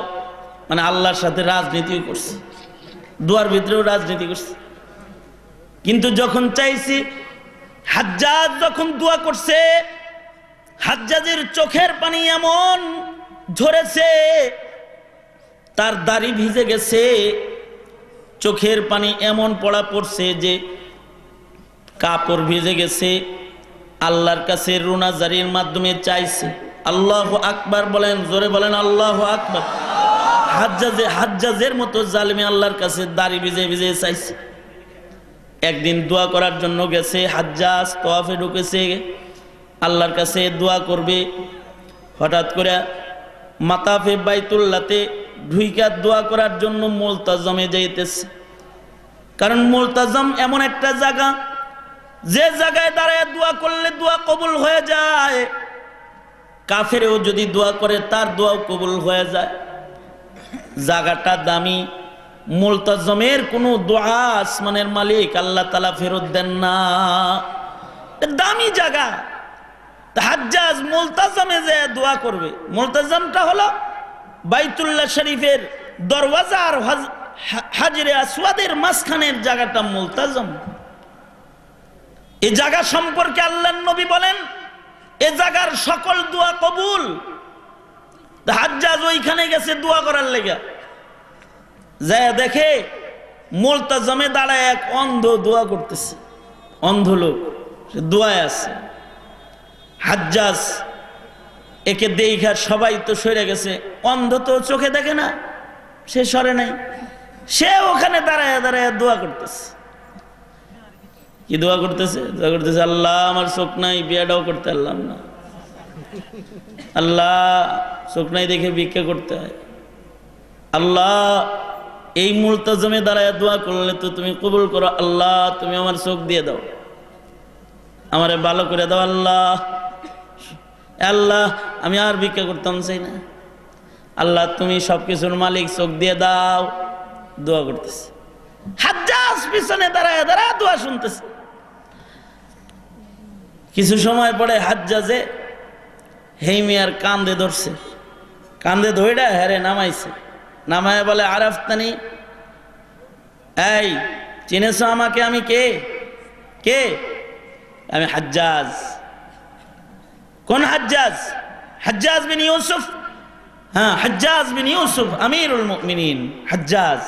Speaker 3: মানে আল্লাহর সাথে রাজনীতিও করছে, দুয়ার ভিতরেও রাজনীতি করছে। কিন্তু যখন চাইছি, হাজ্জাজ যখন দোয়া করছে, হাজ্জাজের চোখের পানি এমন ঝরেছে, তার দাড়ি ভিজে গেছে, চোখের পানি এমন পড়া পড়ছে যে কাপড় ভিজে গেছে। আল্লাহর কাছে রুনাজারির মাধ্যমে চাইছে। আল্লাহু আকবার বলেন, জোরে বলেন আল্লাহু আকবার। হাজ্জাজের মতো জালিমে আল্লাহর কাছে দাড়ি ভিজে ভিজে চাইছে। একদিন দোয়া করার জন্য গেছে হাজ্জাজ, তওয়াফে ঢুকেছে, আল্লাহর কাছে দোয়া করবে। হঠাৎ করে মাতাফে বাইতুল্লাহতে ঢুইকা দোয়া করার জন্য মুলতাজমে যাইতেছে। কারণ মুলতাজম এমন একটা জায়গা, যে জায়গায় দাঁড়ায় দোয়া করলে দোয়া কবুল হয়ে যায়। কাফেরেও যদি দোয়া করে তার দোয়াও কবুল হয়ে যায়। জায়গাটা দামি, মুলতাজমের কোনো দোয়া আসমানের মালিক আল্লাহ তাআলা ফেরত দেন না। দামি জায়গা। হাজ্জাজ মুলতাজমে যে দোয়া করবে, মুলতাজমটা হলো বাইতুল্লাহ শরীফের দরওয়াজা আর হাজরে আসওয়াদের মাঝখানের জায়গাটা মুলতাজম। এই জায়গা সম্পর্কে আল্লাহর নবী বলেন, এই জায়গার সকল দোয়া কবুল। হাজ্জাজ ওইখানে গেছে দোয়া করার লেগে, যায় দেখে মুলতাজমে দাঁড়ায় এক অন্ধ দোয়া করতেছে। অন্ধ লোক, সে দোয়ায় আছে। হাজ্জাজ একে দেখা সবাই তো সরে গেছে, অন্ধ তো চোখে দেখে না, সে সরে নাই। সে ওখানে দাঁড়ায় দাঁড়ায় দোয়া করতেছে। কি দোয়া করতেছে? দোয়া করতেছে, আল্লাহ আমার চোখ নাই, বিয়াটাও করতে পারলাম না। আল্লাহ, চোখ নাই দেখে ভিক্ষা করতে হয়। আল্লাহ, এই মুলতাজমে দাঁড়ায় দোয়া করলে তো তুমি কবুল করো। আল্লাহ, তুমি আমার চোখ দিয়ে দাও, আমারে ভালো করে দাও। আল্লাহ, আল্লাহ, আমি আর ভিক্ষা করতাম চাই না। আল্লাহ, তুমি সবকিছুর মালিক, চোখ দিয়ে দাও। দোয়া করতেছে। হাজ্জাজ পিছনে দাঁড়ায় দাঁড়ায় দোয়া শুনতেছে। কিছু সময় পরে হাজ্জাজে হেই মিয়ার কান্দে ধরছে। কান্দে ধইরা হেরে নামাইছে। নামায় বলে, আরাফতানি, এই চিনেছ আমাকে? আমি কে? কে? আমি হাজ্জাজ। কোন হাজ্জাজ? হাজ্জাজ বিন ইউসুফ। হ্যাঁ, হাজ্জাজ বিন ইউসুফ, আমিরুল মুমিনিন হাজ্জাজ।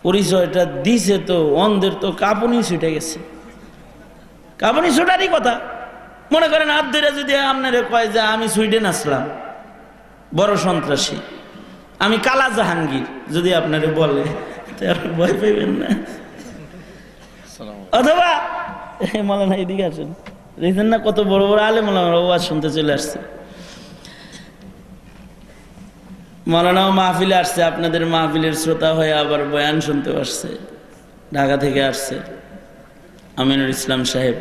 Speaker 3: পরিচয়টা দিছে তো অন্ধের তো কাঁপুনি ছুটে গেছে। কাঁপুনি ছুটারই কথা। মনে করেন হাত ধরে যদি আপনারে কয় যে আমি সুইডেন আসলাম, বড় সন্ত্রাসী, আমি কালা জাহাঙ্গীর, যদি আপনারে বলে ভয় পাইবেন না। অথবা মাওলানা এদিকে আসেন, দেখছেন না কত বড় বড় আলেম ওলামারা ওয়াজ শুনতে চলে আসছে। মাওলানাও মাহফিলে আসছে, আপনাদের মাহফিলের শ্রোতা হয়ে আবার বয়ান শুনতে আসছে। ঢাকা থেকে আসছে আমিনুল ইসলাম সাহেব।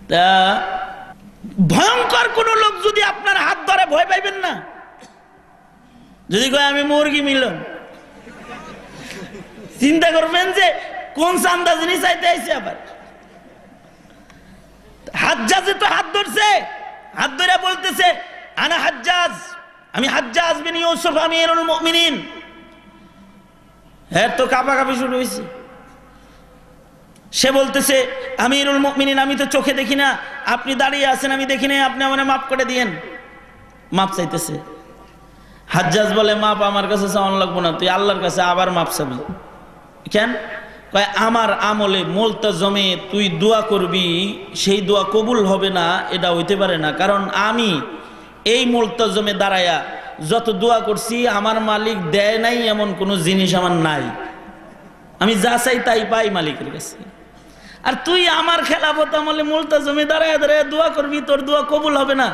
Speaker 3: তা ভয়ঙ্কর কোন লোক যদি আপনার হাত ধরে ভয় পাইবেন না। যদি কয় আমি মুরগি মিলন, চিন্তা করবেন যে কোন চান্দা জিনিস চাইতে আইছে। আবার হাজ্জাজে তো হাত ধরছে, হাত ধরে বলতেছে, আনা হাজ্জাজ, আমি হাজ্জাজ বিন ইউসুফ আমিরুল মুমিনিন। হ্যাঁ, তো কাঁপাকাঁপি শুরু হয়েছে। সে বলতেছে, আমিরুল মুমিনিন, আমি তো চোখে দেখি না, আপনি দাঁড়িয়ে আছেন, আমি দেখি না, আপনি আমাকে মাফ করে দিয়েন। মাপ চাইতেছে। হাজ্জাজ বলে, মাপ আমার কাছে চাওয়ান লাগবো না, তুই আল্লাহর কাছে আবার মাপ চাবি। কেন? কয়, আমার আমলে মুলতাজমে তুই দোয়া করবি, সেই দোয়া কবুল হবে না, এটা হইতে পারে না। কারণ আমি এই মুলতাজমে দাঁড়ায়া যত দোয়া করছি, আমার মালিক দেয় নাই এমন কোনো জিনিস আমার নাই। আমি যা চাই তাই পাই মালিকের কাছে। আর তুই আমার খেলাফত আমলে মুলতাজমে দাঁড়ায় দাঁড়ায় দোয়া করবি, তোর দোয়া কবুল হবে না।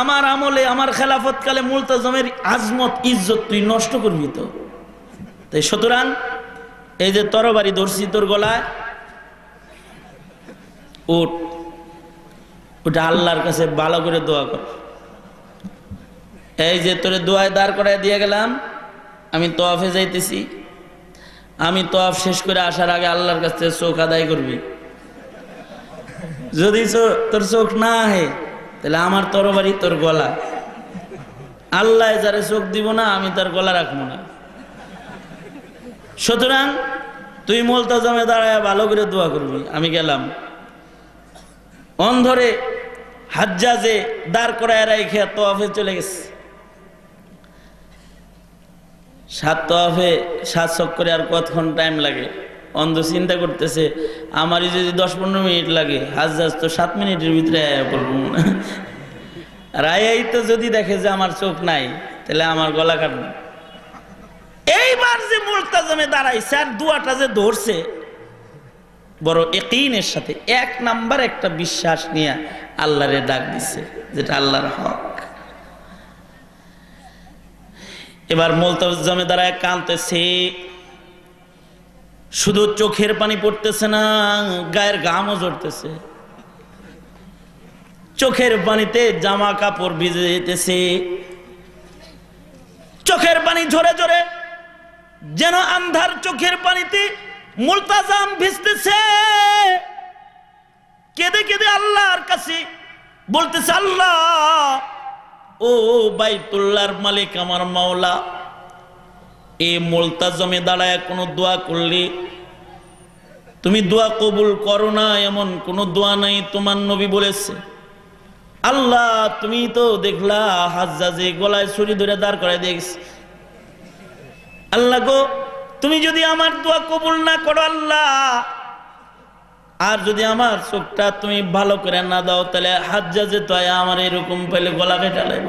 Speaker 3: আমার আমলে, আমার খেলাফত কালে মুলতাজমের আজমত ইজ্জত তুই নষ্ট করবি তো। তাই সুতরাং এই যে তরবারি ধরছি তোর গলায়, ওটা আল্লাহর কাছে ভালো করে দোয়া কর। এই যে তোরে দোয়ায় দাঁড় করায় দিয়ে গেলাম, আমি তওয়াফে যাইতেছি, আমি তওয়াফ শেষ করে আসার আগে আল্লাহর কাছে চোখ আদায় করবি। যদি তোর চোখ না আহে তাহলে আমার তরবারি তোর গলা, আল্লাহ যারে চোখ দিব না আমি তার গলা রাখবো না। সুতরাং তুই মুলতাজামে দাঁড়ায় ভালো করে দোয়া করবি। আমি গেলাম, অন্ধরে হাজ্জাজে দাঁড় করায় রাইখে তওয়াফে চলে গেছে। 7 তওয়াফে 7 চক্করে আর কতক্ষণ টাইম লাগে? অন্ধ চিন্তা করতেছে আমারই যদি 10-15 মিনিট লাগে, হাজ্জাজ তো 7 মিনিটের ভিতরে আয়া পড়বো না। রায়াই তো যদি দেখে যে আমার চোখ নাই তাহলে আমার গলা কাটবে। এইবার যে মুলতাজামে দাঁড়াইছে আর দুয়াটা যে ধরছে বড় ইয়াকিনের সাথে, 1 নাম্বার একটা বিশ্বাস নিয়ে আল্লাহরে ডাক দিছে, যেটা আল্লাহর হক। এবার মুলতাজামে দাঁড়ায় কাঁদতেছে, শুধু চোখের পানি পড়তেছে না, গায়ের ঘামও ঝরতেছে। চোখের পানিতে জামা কাপড় ভিজে যেতেছে, চোখের পানি ঝরে ঝরে যেন আন্ধার চোখের পানিতে মুলতাজাম ভিজতেছে। কেঁদে কেঁদে আল্লাহর কাছে বলতেছে, আল্লাহ ও বাইতুল্লাহর মালিক, আমার মাওলা, এই মুলতাজামে দাঁড়ায় কোনো দোয়া করলে তুমি দোয়া কবুল করো না, এমন কোন দোয়া নাই তোমার নবী বলেছে। আল্লাহ তুমি তো দেখলা হাজ্জাজে গলায় ছুরি ধরে দাঁড় করায় দিয়েছে। আল্লাহ গো, তুমি যদি আমার দোয়া কবুল না করো আল্লাহ, আর যদি আমার চোখটা তুমি ভালো করে না দাও, তাহলে হাজ্জাজে তো আমার এরকম পেলে গলা কেটে লাইব।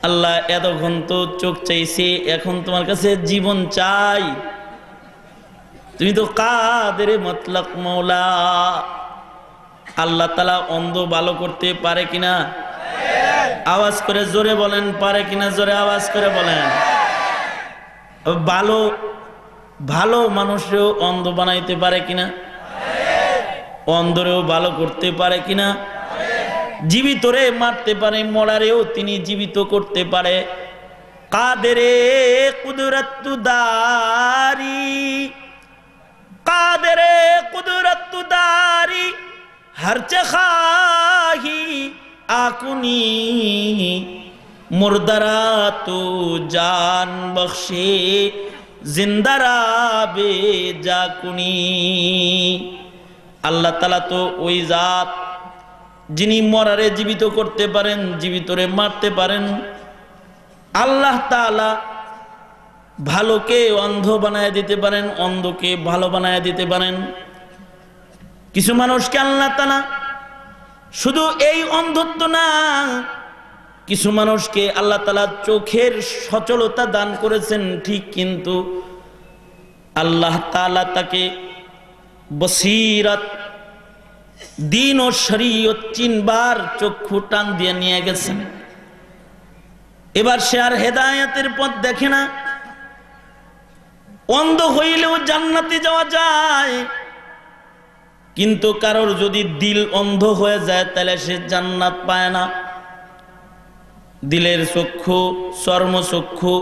Speaker 3: আল্লাহ এতক্ষণ তো চোখ চাইছে, এখন তোমার কাছে জীবন চাই। তুমি তো কাদের মতলব মৌলা। আল্লাহ তাআলা অন্ধ ভালো করতে পারে কিনা? আওয়াজ করে জোরে বলেন, পারে কিনা? জোরে আওয়াজ করে বলেন। ভালো ভালো মানুষেও অন্ধ বানাইতে পারে কিনা? অন্ধরেও ভালো করতে পারে কিনা? জীবিতরে মারতে পারে, মরারেও তিনি জীবিত করতে পারে। কাদেরে কুদরতু দারি, কাদেরে কুদরতু দারি, हर खाही आकुनी मुर्दरा तो जान बख्शे जिंदारा बे जाकुनी। আল্লাহ তাআলা তো ওই জাত যিনি মরারে জীবিত করতে পারেন, জীবিতরে মারতে পারেন। আল্লাহ তাআলা ভালোকে অন্ধ বানায় দিতে পারেন, অন্ধকে ভালো বানায় দিতে পারেন। কিছু মানুষকে আল্লাহ তাআলা শুধু এই অন্ধত্ব না, কিছু মানুষকে আল্লাহ তাআলা চোখের সচলতা দান করেছেন ঠিক, কিন্তু আল্লাহ তাআলা তাকে বসিরত, দিন ও শরীয়ত চিনবার চক্ষু টান দিয়ে নিয়ে গেছেন। এবার সে আর হেদায়েতের পথ দেখে না। অন্ধ হইলেও জান্নাতে যাওয়া যায়, কিন্তু কারোর যদি দিল অন্ধ হয়ে যায় তাহলে সে জান্নাত পায় না। দিলের চক্ষু, চর্মচক্ষু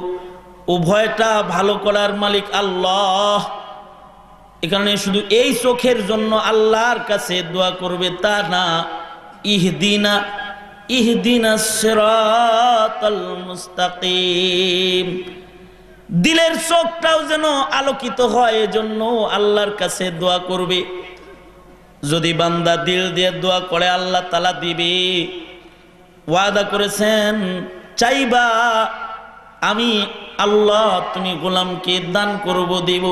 Speaker 3: উভয়টা ভালো করার মালিক আল্লাহ। এখানে শুধু এই চোখের জন্য আল্লাহর কাছে দোয়া করবে তা না। ইহদিনা ইহদিনা সিরাতাল মুস্তাকিম, দিলের চোখটাও যেন আলোকিত হয় এজন্য আল্লাহর কাছে দোয়া করবে। যদি বান্দা দিল দিয়ে দোয়া করে আল্লাহ তাআলা দিবে। ওয়াদা করেছেন, চাইবা আমি আল্লাহ তুমি গোলামকে দান করব, দেব।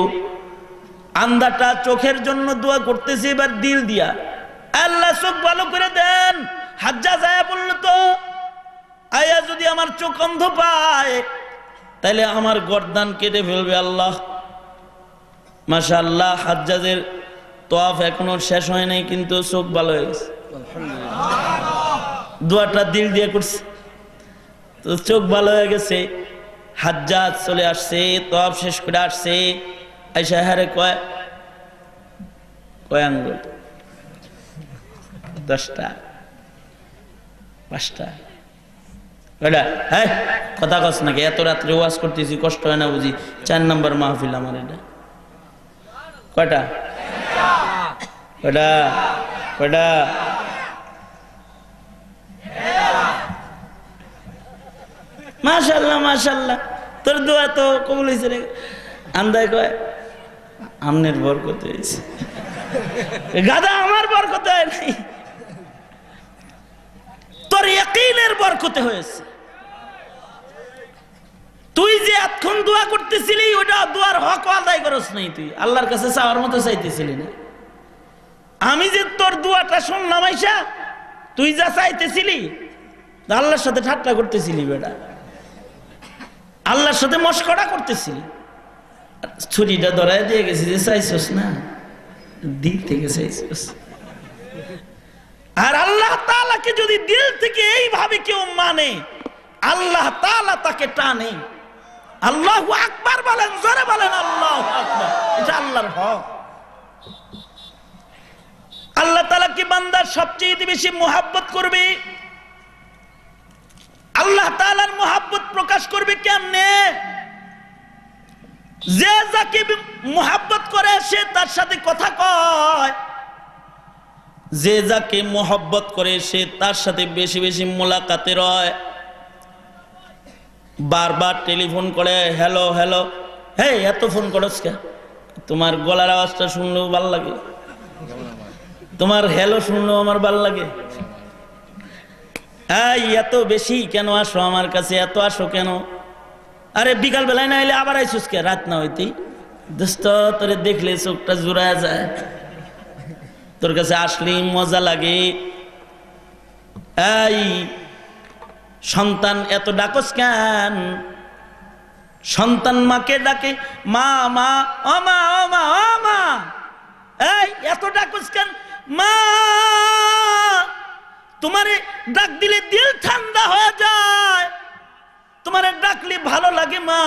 Speaker 3: আন্ধাটা চোখের জন্য দোয়া করতেছে, এবার দিল দিয়া আল্লাহ চোখ ভালো করে দেন। হাজ্জাজ আয়া বলল তো, আয়া যদি আমার চোখ অন্ধ পায় তাহলে আমার গর্দান কেটে ফেলবে আল্লাহ। মাশাআল্লাহ, হাজ্জাজের তওয়াফ এখনো শেষ হয় নাই, কিন্তু চোখ ভালো হয়ে গেছে। দোয়াটা দিল দিয়ে করছে তো চোখ ভালো হয়ে গেছে। হাজ্জাজ চলে আসছে, তওয়াফ শেষ করে আসছে। আইসা হারে কয় কয় আঙ্গুল 10টা 5টা কয়টা হ্যাঁ কথা কস নাকি এত রাত্রে ওয়াজ করতেছি কষ্ট হয় না বুঝি 4 নম্বর মাহফিল আমার এটা কয়টা কয়টা কয়টা মাশাআল্লাহ মাশাআল্লাহ তোর দোয়া তো কবুল হয়েছে রে আন্দায় কয় আমনের বরকত হয়েছে গাদা আমার বরকত হয় নাই তোর ইয়াকিনের বরকতে হয়েছে তুই যে এতক্ষণ দোয়া করতেছিলি ওটা দোয়ার হক আদায় করস নাই তুই আল্লাহর কাছে চাওয়ার মতো চাইতেছিলি না আমি যে তোর দোয়াটা শুনলাম আইসা তুই যা চাইতেছিলি আল্লাহর সাথে ঠাট্টা করতেছিলি বেটা আল্লাহর সাথে মশকরা করতেছিলি ছুরিটা ধরায় দিয়ে গেছি যে চাইছস না দিল থেকে চাইছস আর আল্লাহ তাআলাকে যদি দিল থেকে এইভাবে কেউ মানে আল্লাহ তাআলা তাকে টানে আল্লাহু আকবার বলেন জোরে বলেন আল্লাহু আকবার এটা আল্লাহর হক আল্লাহ তাআলা কি বান্দার সবচেয়ে বেশি মুহাব্বত করবে আল্লাহ তাআলার মুহাব্বত প্রকাশ করবে কেমনে যে যাকে মুহাব্বত করে সে তার সাথে কথা কয় যে যাকে মুহাব্বত করে সে তার সাথে বেশি বেশি মোলাকাতে রয় বারবার টেলিফোন করে হ্যালো হ্যালো হে এত ফোন করছ কে তোমার গলার আওয়াজটা শুনলেও ভালো লাগে তোমার হ্যালো শুনলেও আমার ভালো লাগে এই এত বেশি কেন আসো আমার কাছে এত আসো কেন আরে বিকাল বেলায় না এলে আবার আইসুস কে রাত না হইতেই দোস্ত তোরে দেখলে চোখটা জুড়ায় যায় তোর কাছে আসলে মজা লাগে এই সন্তান এত ডাকস কেন সন্তান মাকে ডাকে মা মা ও মা ও মা ও মা এই এত ডাকস কেন মা তোমারে ডাক দিলে দিল ঠান্ডা হয়ে যায় তোমারে ডাকলে ভালো লাগে মা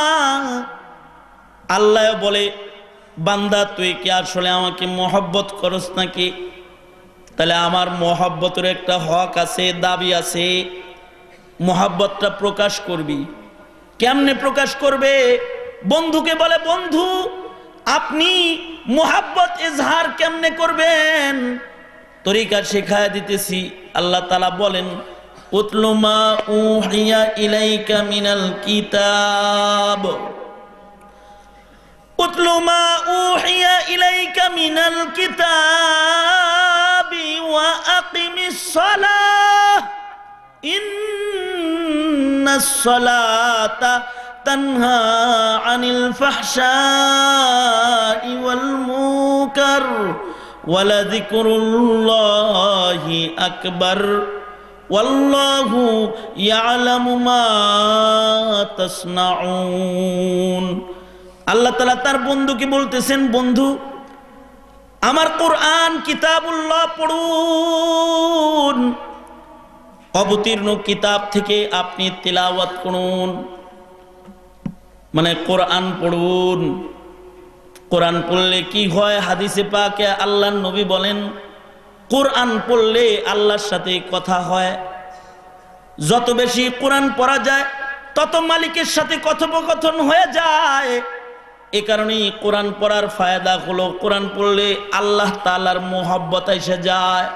Speaker 3: আল্লাহ বলে বান্দা তুই কি আসলে আমাকে মহব্বত করস নাকি তাহলে আমার মহব্বতের একটা হক আছে দাবি আছে মহব্বতটা প্রকাশ করবি কেমনে প্রকাশ করবে বন্ধুকে বলে বন্ধু আপনি মহব্বত ইজহার কেমনে করবেন তরিকা শেখায় দিতেছি আল্লাহ তাআলা বলেন উতলু মা উহিয়া ইলাইকা মিনাল কিতাব উতলু মা উহিয়া ইলাইকা মিনাল কিতাবি ওয়া আকিমিস সালাহ ইন্নাস সালাতা তানহা আনিল ফাহশাই ওয়াল মুনকার ওয়ালাযিকরুল্লাহি আকবার ওয়াল্লাহু ইয়ালামু মা তাসনাউন আল্লাহ তাআলা তার বন্ধুকে বলতেছেন বন্ধু আমার কোরআন কিতাবুল্লাহ পড়ুন অবতীর্ণ কিতাব থেকে আপনি তিলাওয়াত করুন মানে কোরআন পড়ুন কোরআন পড়লে কি হয় হাদিসে পাকে আল্লাহর নবী বলেন কোরআন পড়লে আল্লাহর সাথে কথা হয় যত বেশি কোরআন পড়া যায় তত মালিকের সাথে কথোপকথন হয়ে যায় এ কারণেই কোরআন পড়ার ফায়দা হলো কোরআন পড়লে আল্লাহ তাআলার মহব্বত এসে যায়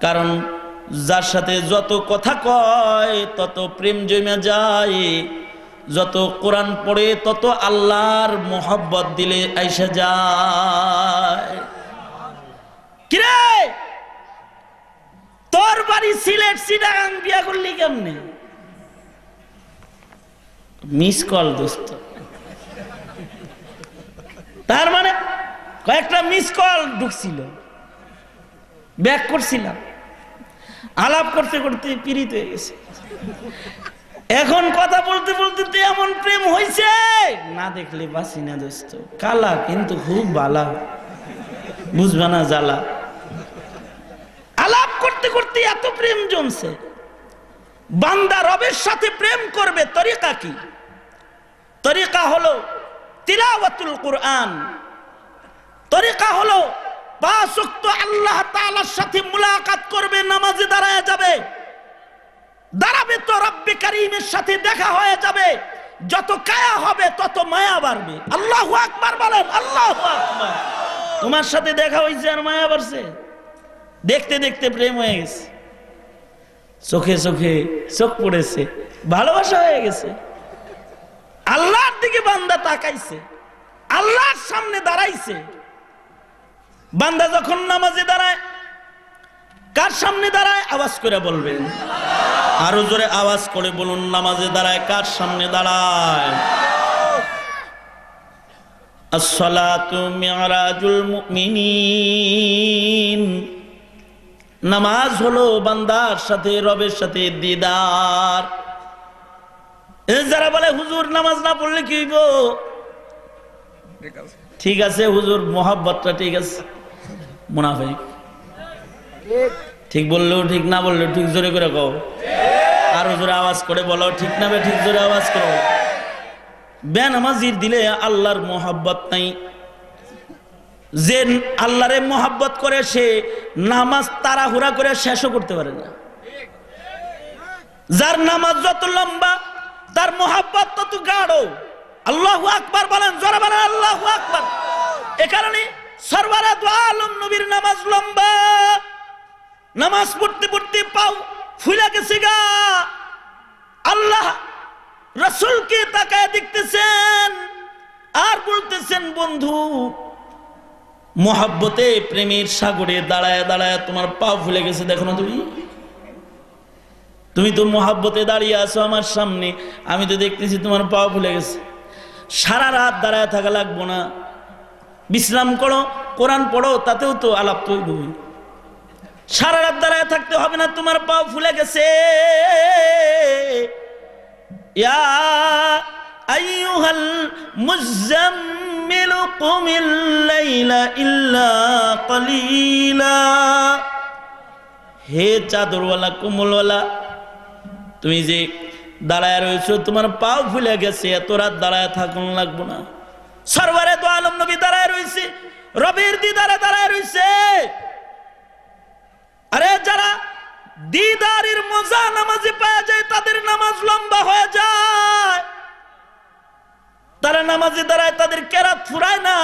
Speaker 3: কারণ যার সাথে যত কথা কয় তত প্রেম জমে যায় যত কোরআন পড়ে তত আল্লাহর মহব্বত দিলে আইসা যায় কিরে তোর বাড়ি সিলেট চিটাগাং বিয়া করলি কেমনে মিস কল দোস্ত তার মানে কয়েকটা মিস কল ঢুকছিল ব্যাক করছিলাম আলাপ করতে করতে পীড়িত হয়ে গেছে এখন কথা বলতে বলতে তো এমন প্রেম হয়েছে না দেখলে বাসি না দোস্ত কালা কিন্তু খুব বালা বুঝবা না জ্বালা আলাপ করতে করতে এত প্রেম জমছে বান্দা রবের সাথে প্রেম করবে তরিকা কি তরিকা হলো তিলাওয়াতুল কোরআন। তরিকা হলো 5 ওয়াক্ত আল্লাহ তাআলার সাথে মুলাকাত করবে, নামাজে দাঁড়ায় যাবে, দাঁড়াবে তো রব্বে কারীমের সাথে দেখা হয়ে যাবে। যত কায়া হবে তত মায়া বাড়বে। আল্লাহু আকবার বলেন, আল্লাহু আকবার। তোমার সাথে দেখা হয়েছে আর মায়া বাড়ছে, দেখতে দেখতে প্রেম হয়ে গেছে, চোখে চোখে চোখ পড়েছে, ভালোবাসা হয়ে গেছে। আল্লাহর দিকে বান্দা তাকাইছে, আল্লাহর সামনে দাঁড়াইছে। বান্দা যখন নামাজে দাঁড়ায়, কার সামনে দাঁড়ায়? আওয়াজ করে বলবেন, আরো জোরে আওয়াজ করে বলুন, নামাজে দাঁড়ায় কার সামনে দাঁড়ায়? আসসালাতু মিরাজুল মুমিনিন। নামাজ হলো বান্দার সাথে রবের সাথে দিদার। যারা বলে হুজুর নামাজ না পড়লে কি হইব, ঠিক আছে হুজুর, মোহাব্বতটা ঠিক আছে, মুনাফিক। ঠিক বললেও ঠিক, না বললেও ঠিক, জোরে করে কও, আরো জোরে আওয়াজ করে বলো, ঠিক না বে ঠিক, জোরে আওয়াজ করো। বেনামাজির দিলে আল্লাহর মোহাব্বত নাই। যে আল্লাহরে মোহাব্বত করে সে নামাজ তাড়াহুড়া করে শেষও করতে পারে না। যার নামাজ যত লম্বা তার মোহাব্বত তত গাঢ়। আল্লাহু আকবার বলেন, জোরে বলেন আল্লাহু আকবার। এ কারণে সরওয়ারে দু আলম নবীর নামাজ লম্বা। নামাজ পড়তে পড়তে পাও ফুলে গেছে গা। আল্লাহ রাসূলকে তাকায় দেখতেছেন আর বলতেছেন, বন্ধু মোহাব্বতে প্রেমের সাগরে দাঁড়ায় দাঁড়ায় তোমার পা ফুলে গেছে, দেখো না তুমি তো মোহাব্বতে দাঁড়িয়ে আছো আমার সামনে, আমি তো দেখতেছি তোমার পা ফুলে গেছে। সারা রাত দাঁড়ায় থাকা লাগবো না, বিশ্রাম করো, কোরআন পড়ো, তাতেও তো আলাপ তৈরি। সারা রাত দাঁড়ায় থাকতে হবে না, তোমার পা ফুলে গেছে। ইয়া আইয়ুহাল মুযাম্মিলু কুমিল লাইলা ইল্লা কালিলা। হে চাদরওয়ালা, কোমলওয়ালা, তুমি যে দাঁড়ায় রয়েছো তোমার পাও ফুলে গেছে, এত রাত দাঁড়ায় থাকুন লাগবো না। সরওয়ারে দু আলম নবী দাঁড়ায় রয়েছে, রবের দিদারে দাঁড়ায় রয়েছে। আরে যারা দিদারের মজা নামাজে পাওয়া যায় তাদের নামাজ লম্বা হয়ে যায়। তারা নামাজে দাঁড়ায়, তাদের কেরাত ফুরায় না।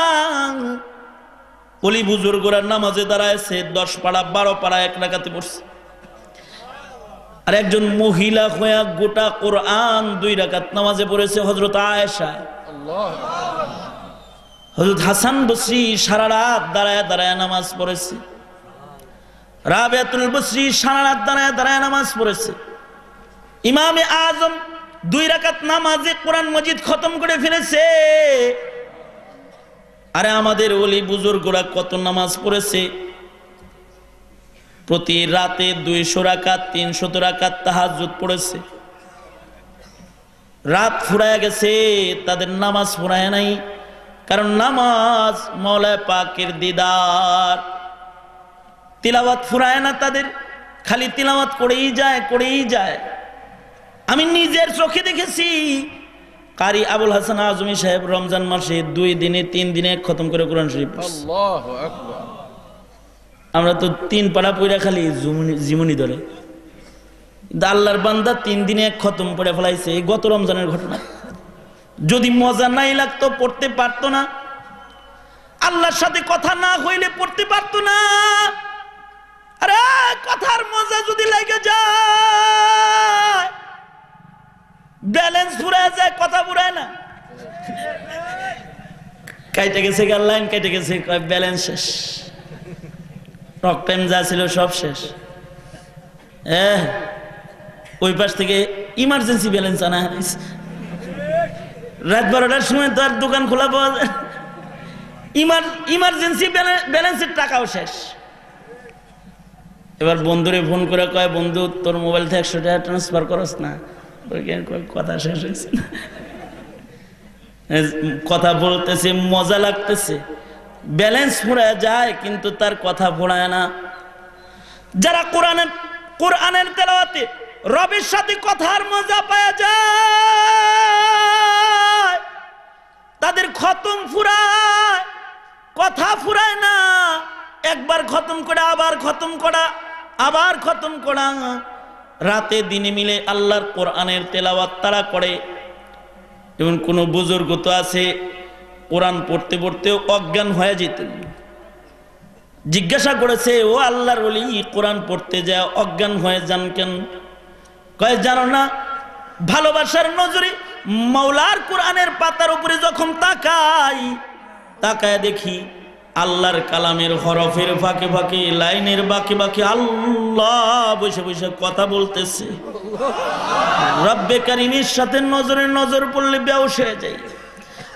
Speaker 3: ওলি বুজুর্গরা নামাজে দাঁড়ায়ছে 10 পারা 12 পারা এক রাকাতে পড়ছে। আর একজন মহিলা হয়ে গোটা কোরআন 2 রাকাত নামাজে পড়েছে, হযরত আয়েশা। হযরত হাসান বসরি সারা রাত দাঁড়ায় দাঁড়ায় নামাজ পড়েছে। রাবিয়াতুল বসরি সারা রাত দাঁড়ায় দাঁড়ায় নামাজ পড়েছে। ইমামে আজম 2 রাকাত নামাজে কোরআন মজিদ খতম করে ফেলেছে। আরে আমাদের ওলি বুজুর্গরা কত নামাজ পড়েছে, প্রতি রাতে 200 রাকাত 300 রাকাত তাহাজ্জুদ পড়েছে। রাত ফুরায় গেছে, তাদের নামাজ ফুরায় নাই। কারণ নামাজ মওলা পাকের দিদার। তিলাওয়াত ফুরায় না তাদের, খালি তিলাওয়াত করেই যায় করেই যায়। আমি নিজের চোখে দেখেছি, কারি আবুল হাসান আজমি সাহেব রমজান মাসে 2 দিনে 3 দিনে খতম করে কোরআন শরীফ। আল্লাহু আকবার। আমরা তো 3 পারা পড়া খালি জীবনী ধরে। আল্লাহর বান্দা 3 দিনে খতম করে ফেলাইছে। এই গত রমজানের ঘটনা। যদি মজা নাই লাগতো পড়তে পারতো না, আল্লাহর সাথে কথা না হইলে পড়তে পারতো না। আরে কথার মজা যদি লাগে যায়, ব্যালেন্স ফুরায় যায়, কথা ফুরায় না। কাইটে গেছে লাইন, কেটে গেছে, ব্যালেন্স শেষ, টক টাইম যা ছিল সব শেষ। ওই পাশ থেকে ইমার্জেন্সি ব্যালেন্স আনা হয়েছে। রাত 12টার সময় তো আর দোকান খোলা পাওয়া যায়। ইমার্জেন্সি ব্যালেন্সের টাকাও শেষ। এবার বন্ধুরে ফোন করে কয়, বন্ধু তোর মোবাইল থেকে 100 টাকা ট্রান্সফার করস না। কথা শেষ হয়েছে, কথা বলতেছে, মজা লাগতেছে, ব্যালেন্স ফুরায় যায় কিন্তু তার কথা ফুরায় না। যারা কোরআনের তেলাওয়াতে রবের সাথে কথার মজা পাওয়া যায়, তাদের খতম ফুরায়, কথা ফুরায় না, একবার খতম করে আবার খতম করা, আবার খতম করা। রাতে দিনে মিলে আল্লাহর কোরআনের তেলাওয়াত তারা করে। যেমন কোনো বুজুর্গ তো আছে কোরআন পড়তে পড়তেও অজ্ঞান হয়ে যেতেন। জিজ্ঞাসা করেছে, ও আল্লাহর ওলি, কোরআন পড়তে যায় অজ্ঞান হয়ে যান কেন? কয়, জানো না, ভালোবাসার নজরে মাওলার কোরআনের পাতার উপরে যখন তাকায় দেখি আল্লাহর কালামের হরফের ফাঁকে ফাঁকে, লাইনের বাঁকে বাঁকে আল্লাহ বসে বসে কথা বলতেছে। রব্বে কারিমের সাথে নজরের নজর পড়লে বেহুশ হয়ে যায়।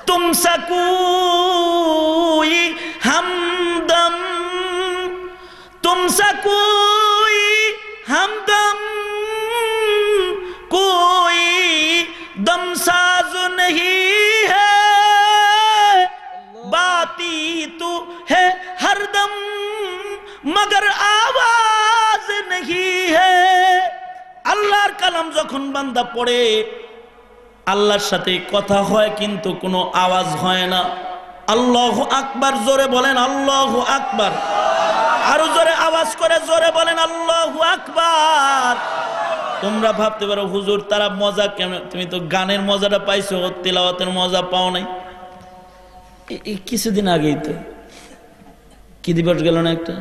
Speaker 3: তুমসা কুই হামদম, তুমসা কুই হামদম, कोई दम साज नहीं है, बाती तू है हरदम मगर आवाज नहीं है। আল্লাহর কালাম যখন বান্দা পড়ে আল্লাহর সাথে কথা হয় কিন্তু কোনো আওয়াজ হয় না। আল্লাহু আকবার, জোরে বলেন আল্লাহু আকবার। আরো জোরে আওয়াজ করে জোরে বলেন আল্লাহু আকবার। তোমরা ভাবতে পারো হুজুর তারা মজা কেন, তুমি তো গানের মজাটা পাইছো, তিলাওয়াতের মজা পাও নাই। কিছুদিন আগেই তো কি দিবস গেল না একটা,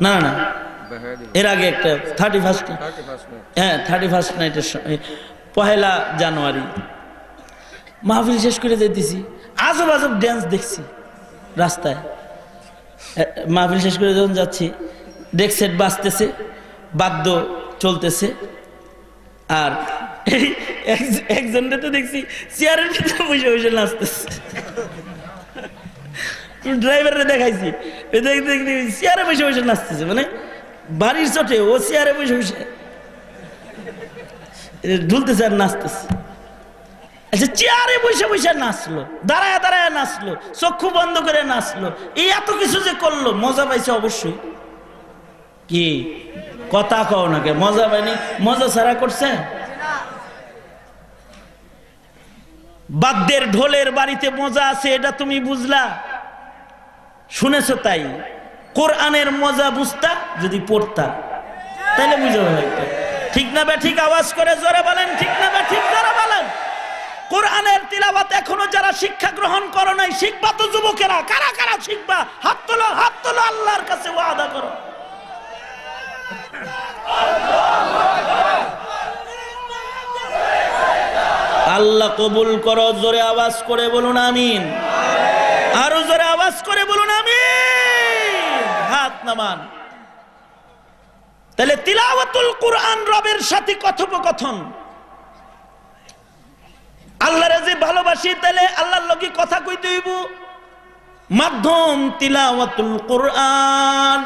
Speaker 3: না না এর আগে একটা 31 হ্যাঁ 31 নাইটের 1 জানুয়ারি মাহফিল শেষ করে যেতেছি, আজব আজব ড্যান্স দেখছি রাস্তায়। মাহফিল শেষ করে যখন যাচ্ছি ডেক সেট বাজতেছে, বাদ্য চলতেছে, আর একজনটা তো দেখছি চেয়ারের ভিতরে বসে বসে নাচতেছে। ড্রাইভারে দেখাইছি, চেয়ারে বসে বসে নাচতেছে, মানে বাড়ির চটে ও চেয়ারে বসে বসে ঢুলতেছে আর নাচতেছে। আচ্ছা, চেয়ারে বসে বসে নাচলো, দাঁড়ায় দাঁড়ায় নাচলো, চক্ষু বন্ধ করে নাচলো, এই এত কিছু যে করলো, মজা পাইছে অবশ্যই। কি কথা কও না কে, মজা পাইনি? মজা ছাড়া করছে? বাদ্যের ঢোলের বাড়িতে মজা আছে, এটা তুমি বুঝলা, শুনেছো তাই। কোরআনের মজা বুঝতা যদি পড়তা তাহলে বুঝা হইতো। ঠিক না বে ঠিক? আওয়াজ করে জোরে বলেন ঠিক না বে ঠিক? জোরে বলেন। কোরআনের তিলাওয়াত এখনো যারা শিক্ষা গ্রহণ করো নাই, শিখবা তো যুবকেরা। কারা কারা শিখবা? হাত তোলো, হাত তোলো, আল্লাহর কাছে ওয়াদা করো। আল্লাহ কবুল করো। জোরে আওয়াজ করে বলুন আমিন। আরো জোরে আওয়াজ করে বলুন আমিন। হাত নামান। তাহলে তিলাওয়াতুল কুরআন রবের সাথে কথোপকথন। আল্লাহরে যে ভালোবাসি তাহলে আল্লাহর লগে কথা কইতে হইব, মাধ্যম তিলাওয়াতুল কুরআন।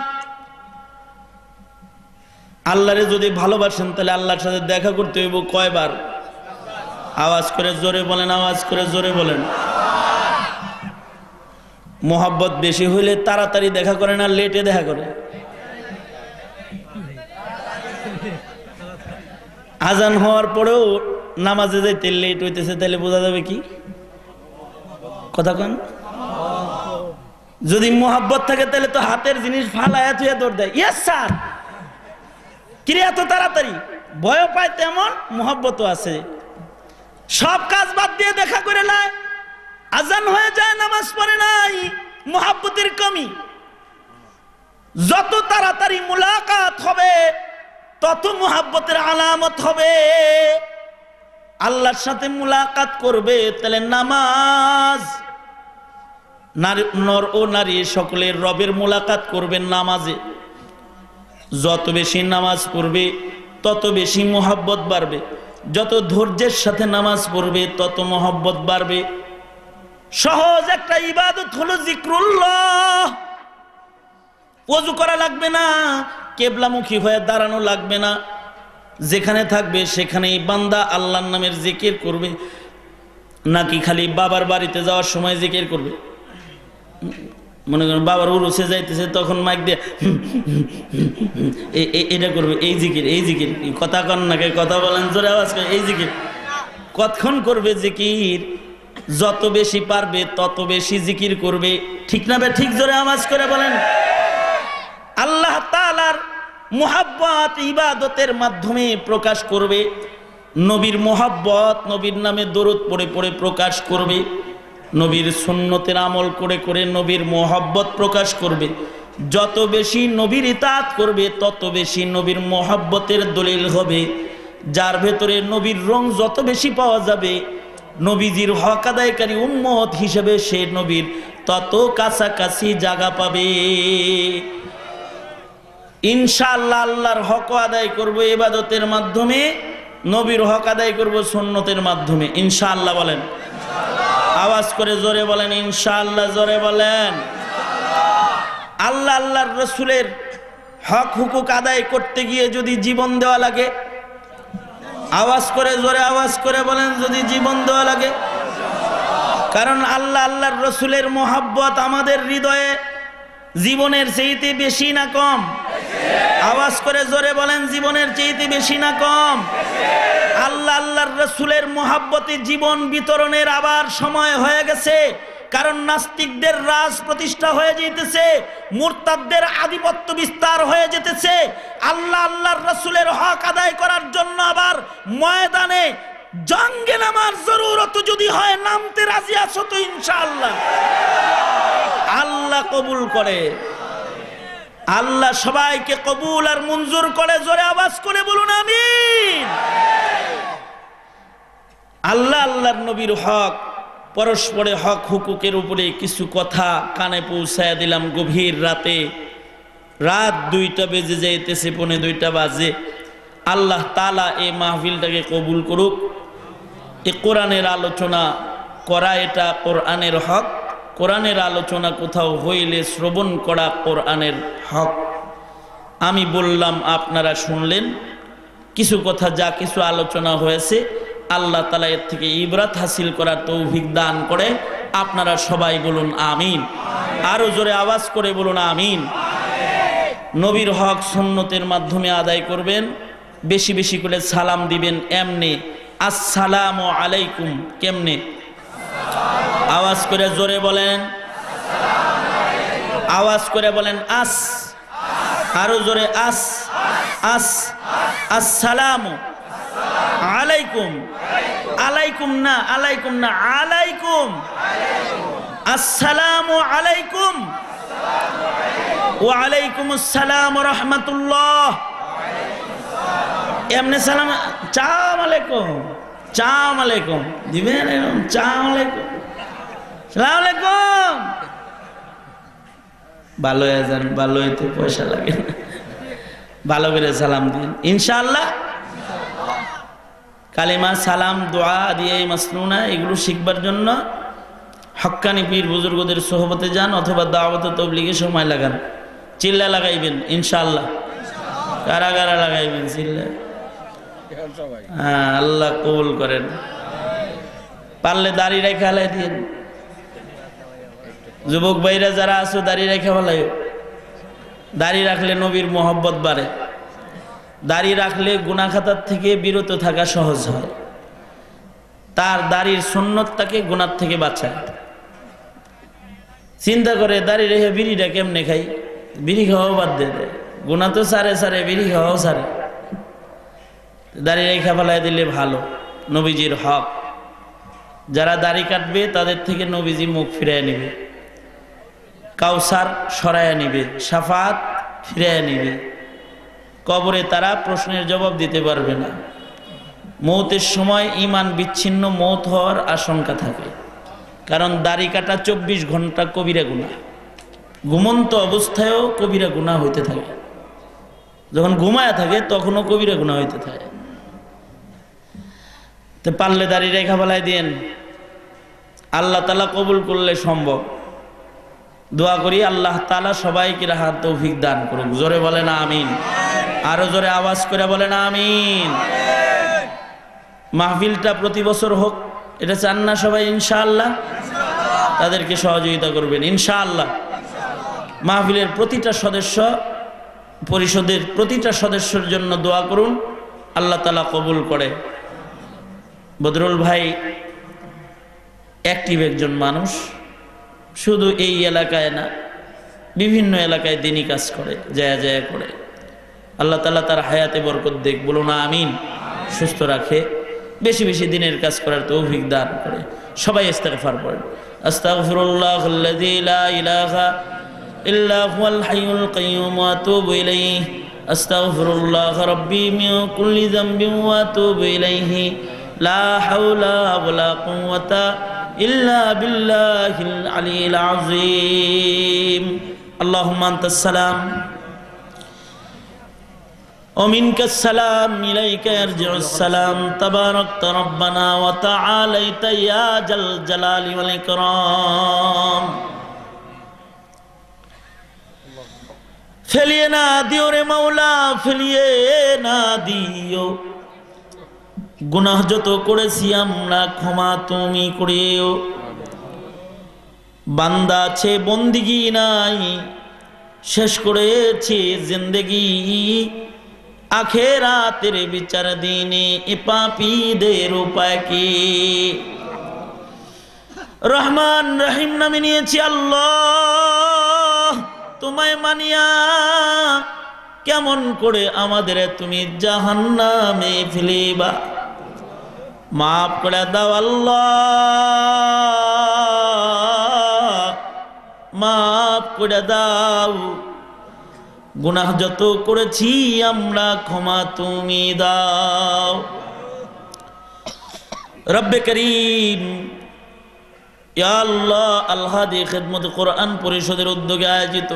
Speaker 3: আল্লাহরে যদি ভালোবাসেন তাহলে আল্লাহর সাথে দেখা করতে হইব কয়বার? আওয়াজ করে জোরে বলেন, আওয়াজ করে জোরে বলেন। মোহাব্বত বেশি হইলে তাড়াতাড়ি দেখা করে না লেটে দেখা করে? আজান হওয়ার পরেও নামাজে যাইতে লেট হইতেছে, তাহলে বোঝা যাবে কি? কথা কন। যদি মোহাব্বত থাকে তাহলে তো হাতের জিনিস ফালায়া থুয়া দৌড় দেয়, ইয়েস স্যার, কিরে এত তাড়াতাড়ি? ভয় পায় তেমন মোহাব্বতও আছে। সব কাজ বাদ দিয়ে দেখা করে নাই, আজান হয়ে যায় নামাজ পড়ে নাই, মোহাব্বতের কমি। যত তাড়াতাড়ি মুলাকাত হবে তত মোহাব্বতের আলামত হবে। আল্লাহর সাথে মুলাকাত করবে তাহলে নামাজ, নর ও নারী সকলের রবের মুলাকাত করবেন নামাজে। যত বেশি নামাজ পড়বে তত বেশি মোহাব্বত বাড়বে, যত ধৈর্যের সাথে নামাজ পড়বে তত মোহাব্বত বাড়বে। সহজ একটা ইবাদত হলো জিক্রুল্লাহ। ওযু করা লাগবে না, কেবলামুখী হয়ে দাঁড়ানো লাগবে না, যেখানে থাকবে সেখানেই বান্দা আল্লাহর নামের জিকির করবে। নাকি খালি বাবার বাড়িতে যাওয়ার সময় জিকির করবে? মনে করেন বাবার উরুসে যাইতেছে, তখন মাইক দিয়ে এটা করবে, এই জিকির, এই জিকির। কথা কন নাকি? কথা বলেন জোরে আওয়াজ করে। এই জিকির কতক্ষণ করবে জিকির? যত বেশি পারবে তত বেশি জিকির করবে। ঠিক না বে ঠিক? জোরে আওয়াজ করে বলেন। আল্লাহ তাআলার মুহাব্বত ইবাদতের মাধ্যমে প্রকাশ করবে, নবীর মুহাব্বত, নবীর নামে দরুদ পড়ে পড়ে প্রকাশ করবে, নবীর সুন্নতের আমল করে করে নবীর মুহাব্বত প্রকাশ করবে। যত বেশি নবীর ইতাআত করবে তত বেশি নবীর মুহাব্বতের দলিল হবে। যার ভেতরে নবীর রং যত বেশি পাওয়া যাবে, নবীজির হক আদায়কারী উম্মত হিসেবে সে নবীর তত কাছাকাছি জায়গা পাবে। ইনশাআল্লাহ আল্লাহর হক আদায় করব ইবাদতের মাধ্যমে, নবীর হক আদায় করব সুন্নতের মাধ্যমে। ইনশাআল্লাহ বলেন। আওয়াজ করে জোরে বলেন ইনশাআল্লাহ। জোরে বলেন। আল্লাহ আল্লাহর রসুলের হক হুকুক আদায় করতে গিয়ে যদি জীবন দেওয়া লাগে, আওয়াজ করে জোরে আওয়াজ করে বলেন, যদি জীবন দেওয়া লাগে। কারণ আল্লাহ আল্লাহর রসুলের মোহাব্বত আমাদের হৃদয়ে জীবনের চাইতে বেশি না কম? আওয়াজ করে জোরে বলেন, জীবনের চাইতে বেশি না কম? আল্লাহ আল্লাহর রসুলের মোহাব্বতে জীবন বিতরণের আবার সময় হয়ে গেছে। কারণ নাস্তিকদের রাজ প্রতিষ্ঠা হয়ে যেতেছে, মুরতাদদের আধিপত্য বিস্তার হয়ে যেতেছে। আল্লাহ আল্লাহর রসুলের হক আদায় করার জন্য আবার ময়দানে জঙ্গে নামার জরুরত যদি হয়, নামতে রাজি আছো তো? ইনশাআল্লাহ আল্লাহ কবুল করে। আল্লাহ সবাইকে কবুল আর মঞ্জুর করে। জোরে আওয়াজ করে বলুন আমিন। আল্লাহ আল্লাহর নবীর হক, পরস্পরে হক হুকুকের উপরে কিছু কথা কানে পৌঁছায় দিলাম গভীর রাতে। রাত 2টা বেজে যাইতেছে, 1:45 বাজে। আল্লাহ তাআলা এই মাহফিলটাকে কবুল করুক। এই কোরআনের আলোচনা করা এটা কোরআনের হক। কোরআনের আলোচনা কোথাও হইলে শ্রবণ করা কোরআনের হক। আমি বললাম, আপনারা শুনলেন। কিছু কথা যা কিছু আলোচনা হয়েছে, আল্লাহ তাআলা এর থেকে ইবরাত হাসিল করার তৌফিক দান করে। আপনারা সবাই বলুন আমিন। আরো জোরে আওয়াজ করে বলুন আমিন। নবীর হক সুন্নতের মাধ্যমে আদায় করবেন। বেশি বেশি করে সালাম দিবেন। এমনি আসসালামু আলাইকুম। কেমনে? আওয়াজ করে জোরে বলেন, আওয়াজ করে বলেন আস। আরো জোরে আস আস। আসসালামু আলাইকুম। আলাইকুম না, আলাইকুম না, আলাইকুম। আসসালামু আলাইকুম। ওয়া আলাইকুম আসসালাম ওয়া রাহমাতুল্লাহ। এমনি সালাম। চাম আলাইকুম, চাম আলাইকুম দিবেন। চাম আলাইকুম, সালাম আলাইকুম। ভালো হয়ে যান, ভালো হইতে পয়সা লাগে না। ভালো করে সালাম দিন ইনশাআল্লাহ। কালিমা, সালাম, দোয়া দিয়ে মাসনুনা এগুলো শিখবার জন্য হক্কানি পীর বুজুর্গদের সোহবতে যান, অথবা দাওয়াত তাবলীগে সময় লাগান। চিল্লা লাগাইবেন ইনশাআল্লাহ। কারা কারা লাগাইবেন চিল্লা? হ্যাঁ, আল্লাহ কবুল করেন। পারলে দাড়ি রেখে হালাই দিন। যুবক ভাইরা যারা আছো, দাড়ি রেখে হালাই। দাড়ি রাখলে নবীর মোহব্বত বাড়ে। দাড়ি রাখলে গুনাহ খাতার থেকে বিরত থাকা সহজ হয়। তার দাড়ির সুন্নতটাকে গুনাহ থেকে বাঁচায়। চিন্তা করে দাড়ি রেখে বিড়িটা কেমনে খাই? বিড়ি খাওয়াও বাদ দিয়ে দেয়। গুনাহ তো সারে সারে, বিড়ি খাওয়াও সারে। দাড়ি রেখা ফেলাই দিলে ভালো। নবীজির হক। যারা দাড়ি কাটবে তাদের থেকে নবীজি মুখ ফিরাইয়া নিবে, কাউসার সরাইয়া নিবে, শাফাত ফিরাইয়া নিবে। কবরে তারা প্রশ্নের জবাব দিতে পারবে না। মৌতের সময় ঈমান বিচ্ছিন্ন মৌত হওয়ার আশঙ্কা থাকে। কারণ দাড়ি কাটা 24 ঘন্টা কবিরা গুনাহ। ঘুমন্ত অবস্থায়ও কবিরা গুনাহ হইতে থাকে। যখন ঘুমায়া থাকে তখনও কবিরা গুনাহ হইতে থাকে। তো পারলে দাড়ি রেখা ফেলাই দিয়েন। আল্লাহ তাআলা কবুল করলে সম্ভব। দোয়া করি আল্লাহ তাআলা সবাইকে রাহাত তৌফিক দান করুক। জোরে বলেন আমিন। আরো জোরে আওয়াজ করে বলেন আমিন। মাহফিলটা প্রতি বছর হোক, এটা চান না সবাই? ইনশাআল্লাহ তাদেরকে সহযোগিতা করবেন ইনশাআল্লাহ। মাহফিলের প্রতিটা সদস্য, পরিষদের প্রতিটা সদস্যের জন্য দোয়া করুন, আল্লাহ তাআলা কবুল করে। বদরুল ভাই অ্যাক্টিভ একজন মানুষ, শুধু এই এলাকায় না, বিভিন্ন এলাকায় দিনই কাজ করে, জায়া জায়া করে। আল্লাহ তাআলা তার হায়াতে বরকত দেখ, বলুন আমিন। সুস্থ রাখে, বেশি বেশি দিনের কাজ করার তৌফিক দান করে। সবাই ইস্তিগফার পড়েন। আস্তাগফিরুল্লাহাল্লাযী লা ইলাহা ইল্লা হুয়াল হাইয়ুল কাইয়্যুম ওয়া আতুবু ইলাইহি। আস্তাগফিরুল্লাহ রাব্বী মিন কুল্লি যামবিন ওয়া আতুবু ইলাইহি। লা হাওলা ওয়ালা কুওয়াতা ইল্লা বিল্লাহিল আলিয়্যিল আযীম। আল্লাহুম্মা আনতাস সালাম ومنك السلام إليك يرجع السلام تباركت ربنا وتعاليت يا ذا الجلال والإكرام ফেলিয়ে না দিও রে মাওলা, ফেলিয়ে না দিও। গুনাহ যত করেছি আমরা ক্ষমা তুমি করিও। বান্দা আছে বন্দিগি নাই, শেষ করেছি জিন্দেগি। আখেরাতের বিচার দিনে এ পাপীদের উপায় কি? রহমান রহিম নামে নিয়েছি আল্লাহ, তোমায় মানিয়া কেমন করে আমাদের তুমি জাহান্নামে ফেলিবা? মাফ করে দাও আল্লাহ, মাফ করে দাও। গুনাহ যত করেছি আমরা ক্ষমা তুমি দাও। রব্বে করিম ইয়া আল্লাহ, আল হাদি খিদমত কোরআন পরিষদের উদ্যোগে আয়োজিত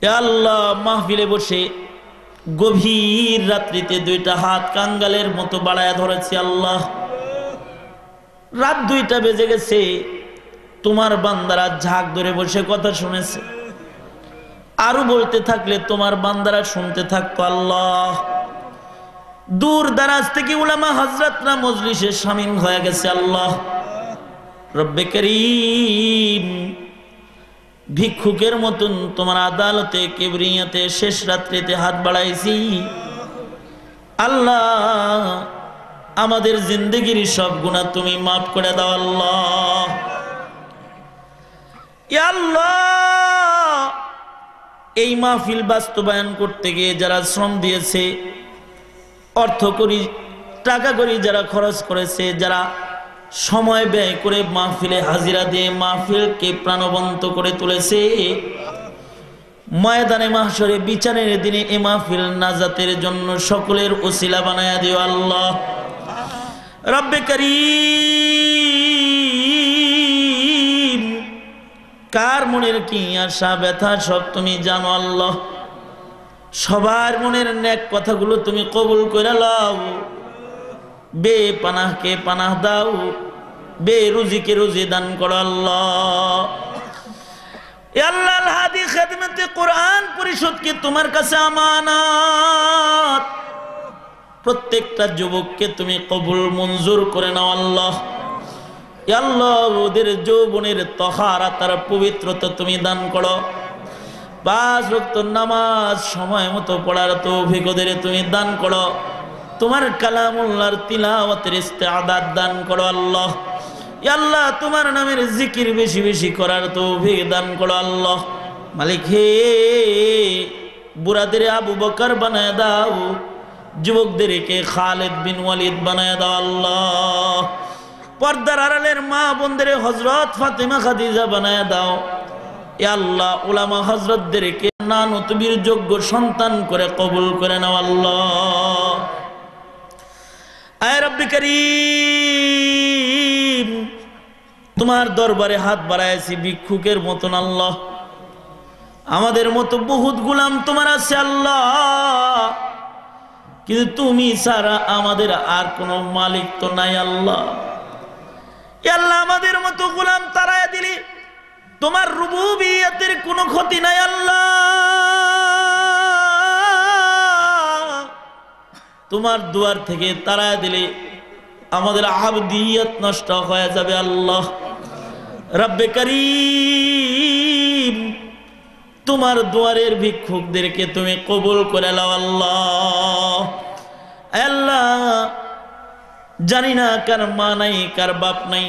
Speaker 3: ইয়া আল্লাহ মাহফিলে বসে গভীর রাত্রিতে দুইটা হাত কাঙ্গালের মতো বাড়ায়া ধরেছি আল্লাহ। রাত 2টা বেজে গেছে, তোমার বান্দারা ঝাঁক ধরে বসে কথা শুনেছে। আরো বলতে থাকলে তোমার বান্দারা শুনতে থাকতো আল্লাহ। দূর দারাজ থেকে উলামা হযরতরা মজলিসে শামিল হয়ে গেছে আল্লাহ। রব্বে করিম ভিক্ষুকের মতন তোমার আদালতে কিবরিয়াতে শেষ রাত্রিতে হাত বাড়াইছি আল্লাহ। আমাদের জিন্দেগির সব গুনাহ তুমি মাফ করে দাও আল্লাহ। ইয়া আল্লাহ, এই মাহফিল বাস্তবায়ন করতে গিয়ে যারা শ্রম দিয়েছে, অর্থ করি টাকা করি যারা খরচ করেছে, যারা সময় ব্যয় করে মাহফিলে হাজিরা দিয়ে মাহফিলকে প্রাণবন্ত করে তুলেছে, ময়দানে মাহশরে বিচারের দিনে এ মাহফিল নাজাতের জন্য সকলের ওসিলা বানায়া দিও আল্লাহ। রব্বে করিম কার মনের কি আশা ব্যথা সব তুমি জানো আল্লাহ। সবার মনের নেক কথাগুলো তুমি কবুল করে লাও। বে পানাহকে পানাহ দাও, বে রুজিকে রুজি দান করো আল্লাহ। ইয়া আল্লাহ, আল হাদি খিদমতে কোরআন পরিষদকে তোমার কাছে আমানত। প্রত্যেকটা যুবককে তুমি কবুল মঞ্জুর করে নাও আল্লাহ। ইয়া আল্লাহ, ওদের যৌবনের তাহারাত আর পবিত্রতা তুমি দান করো। 5 ওয়াক্ত নামাজ সময় মতো পড়ার তৌফিক ওদের তুমি দান করো। তোমার কালামুল্লাহর তিলাওয়াতের ইস্তেআদাত দান করো আল্লাহ। ইয়া আল্লাহ, তোমার নামের জিকির বেশি বেশি করার তৌফিক দান করো আল্লাহ। মালিক হে, বুড়াদের আবু বকর বানায় দাও, যুবকদেরকে খালিদ বিন ওয়ালিদ বানায় দাও আল্লাহ। পর্দার আড়ালের মা বোনদের হযরত ফাতেমা খাদিজা বানায় দাও। ইয়া আল্লাহ, উলামা হযরতদেরকে নানতবীর যোগ্য সন্তান করে কবুল করে নাও আল্লাহ। আয় রব্বি করিম, তোমার দরবারে হাত বাড়াইছি ভিক্ষুকের মতন আল্লাহ। আমাদের মতো বহুত গোলাম তোমার আছে আল্লাহ, কিন্তু তুমি ছাড়া আমাদের আর কোনো মালিক তো নাই আল্লাহ। ইয়া আল্লাহ, আমাদের মতো গোলাম তারায় দিলি, তোমার রুবুবিয়তের কোনো ক্ষতি নাই আল্লাহ। তোমার দুয়ার থেকে তারায় দিলে আমাদের আবদিয়ত নষ্ট হয়ে যাবে আল্লাহ। রব্বে করিম, তোমার দুয়ারের ভিক্ষুকদেরকে তুমি কবুল করে নাও আল্লাহ। আল্লাহ, জানি না কার মা নাই, কার বাপ নাই।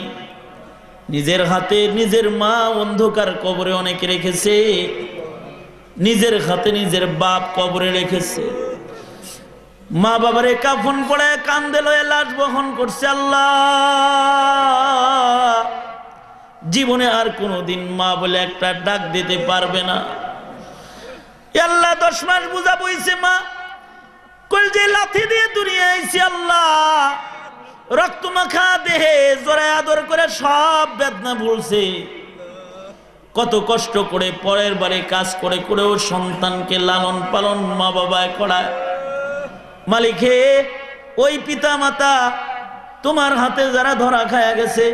Speaker 3: নিজের হাতে নিজের মা অন্ধকার কবরে অনেকে রেখেছে, নিজের হাতে নিজের বাপ কবরে রেখেছে। মা বাবারে কাফন পড়ে কান্দে লয়ে লাশ বহন করছে। আল্লাহ, জীবনে আর কোনোদিন মা বলে একটা ডাক দিতে পারবে না। আল্লাহ 10 মাস বুঝা বইছে মা, কল যে লাথি দিয়ে দুনিয়া আইছি আল্লাহ, রক্ত মাখা দেহে জোরে আদর করে সব বেদনা ভুলছে। কত কষ্ট করে পরের বারে কাজ করে করেও সন্তানকে লালন পালন মা বাবায় করায়। মালিক হে, ওই পিতা মাতা তোমার হাতে যারা ধরা খায়া গেছে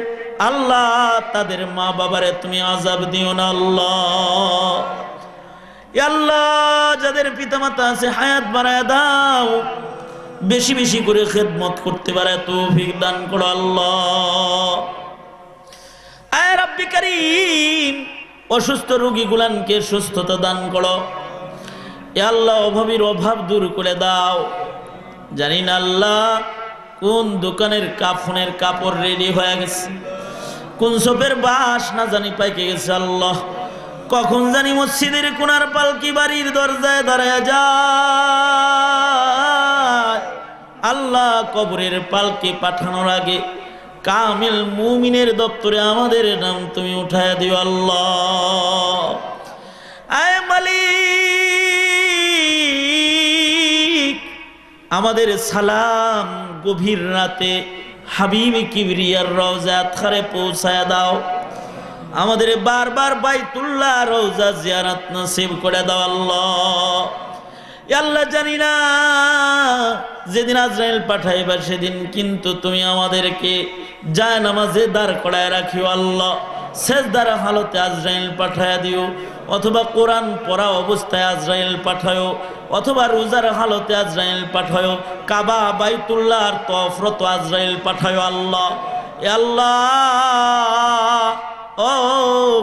Speaker 3: আল্লাহ, তাদের মা বাবারে তুমি আযাব দিও না আল্লাহ। আল্লাহ, যাদের পিতা মাতা আছে হায়াত বাড়ায় দাও, বেশি বেশি করে খেদমত করতে পারে তৌফিক দান করো আল্লাহ। আয় রব্বি কারীম, অসুস্থ রোগীগুলানকে সুস্থতা দান করো। এ আল্লাহ, অভাবীর অভাব দূর করে দাও। জানি না আল্লাহ কোন দোকানের কাফনের কাপড় রেডি হয়ে গেছে, কোন সপের বাস না জানি পাইকে গেছে আল্লাহ। কখন জানি মসজিদের কোনার পালকি বাড়ির দরজায় দাঁড়ায় যায়। আল্লাহ, কবরের পালকি পাঠানোর আগে কামিল মুমিনের দপ্তরে আমাদের নাম তুমি উঠায় দিও আল্লাহ। আয় মালিক, আমাদের সালাম গভীর রাতে হাবিব কিবরিয়ার রওজা আতহারে পৌঁছায় দাও। আমাদের বারবার বাইতুল্লাহ রওজা জিয়ারত নসিব করে দাও আল্লাহ। আল্লাহ, জানি না যেদিন আজরাইল পাঠাইবা সেদিন কিন্তু তুমি আমাদেরকে জায়নামাজে দাঁড় করায় রাখিও আল্লাহ। সেজদার হালতে আজরাইল পাঠায়া দিও, অথবা কোরআন পড়া অবস্থায় আজরাইল পাঠায়ো, অথবা রোজার হালতে আজরাইল পাঠায়ো, কাবা বাইতুল্লাহ আর তফরত আজরাইল পাঠায়ো আল্লাহ। আল্লাহ, ও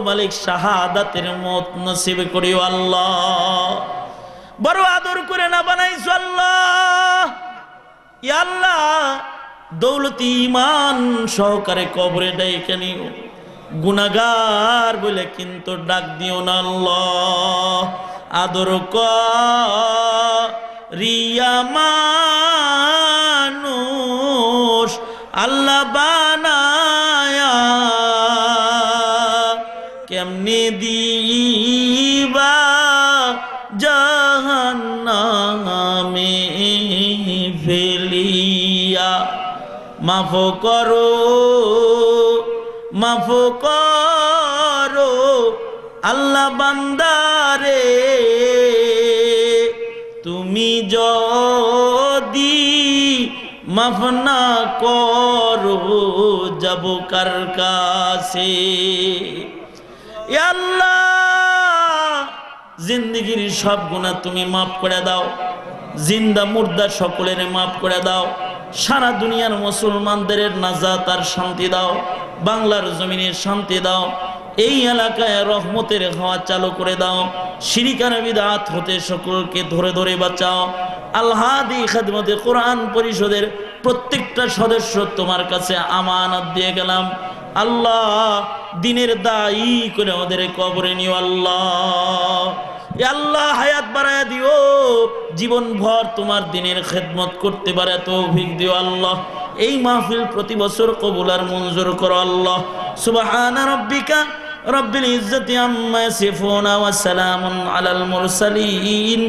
Speaker 3: মালিক, শাহাদাতের মত নসিব করিও আল্লাহ। বড় আদর করে না বানাইছো আল্লাহ। আল্লাহ, দৌলতি ইমান সহকারে কবরে ডাইকে নিও। গুনাহগার বলে কিন্তু ডাক দিও না আল্লাহ। আদর করিয়া মানুষ আল্লাহ বানায়া, কেমনে দিবা জাহান্নামে ফেলিয়া। মাফ করো, মাফ করো আল্লাহ বান্দারে, তুমি যদি মাফ না করো যাব কার কাছে। আল্লাহ, জিন্দগির সব গুনাহ তুমি মাফ করে দাও। জিন্দা মুর্দা সকলের মাফ করে দাও। সারা দুনিয়ার মুসলমানদের নাজাত আর শান্তি দাও। বাংলার জমিনের শান্তি দাও। এই এলাকায় রহমতের হাওয়া চালু করে দাও। শিরক আর বিদআত হতে সকলকে ধরে ধরে বাঁচাও। আল হাদি খিদমতে কোরআন পরিষদের প্রত্যেকটা সদস্য তোমার কাছে আমানত দিয়ে গেলাম আল্লাহ। দিনের দায়ী করে ওদের কবরে নিও আল্লাহ। আল্লাহ, হায়াত বাড়ায় দিও, জীবন ভর তোমার দিনের খেদমত করতে পারে তৌফিক দিও আল্লাহ। এই মাহফিল প্রতি বছর কবুল আর মঞ্জুর করো আল্লাহ। সুবহানা রাব্বিকা রব্বিল ইজ্জাতি আম্মা ইয়াসিফুন ওয়া সালামুন আলাল মুরসালিন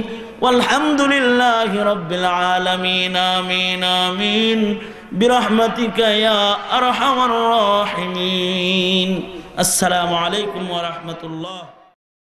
Speaker 3: ওয়ালহামদুলিল্লাহি রাব্বিল আলামিন। আমিন আমিন বিরহমাতিকা ইয়া আরহামার রাহিমিন। আসসালামু আলাইকুম ওয়া রাহমাতুল্লাহ।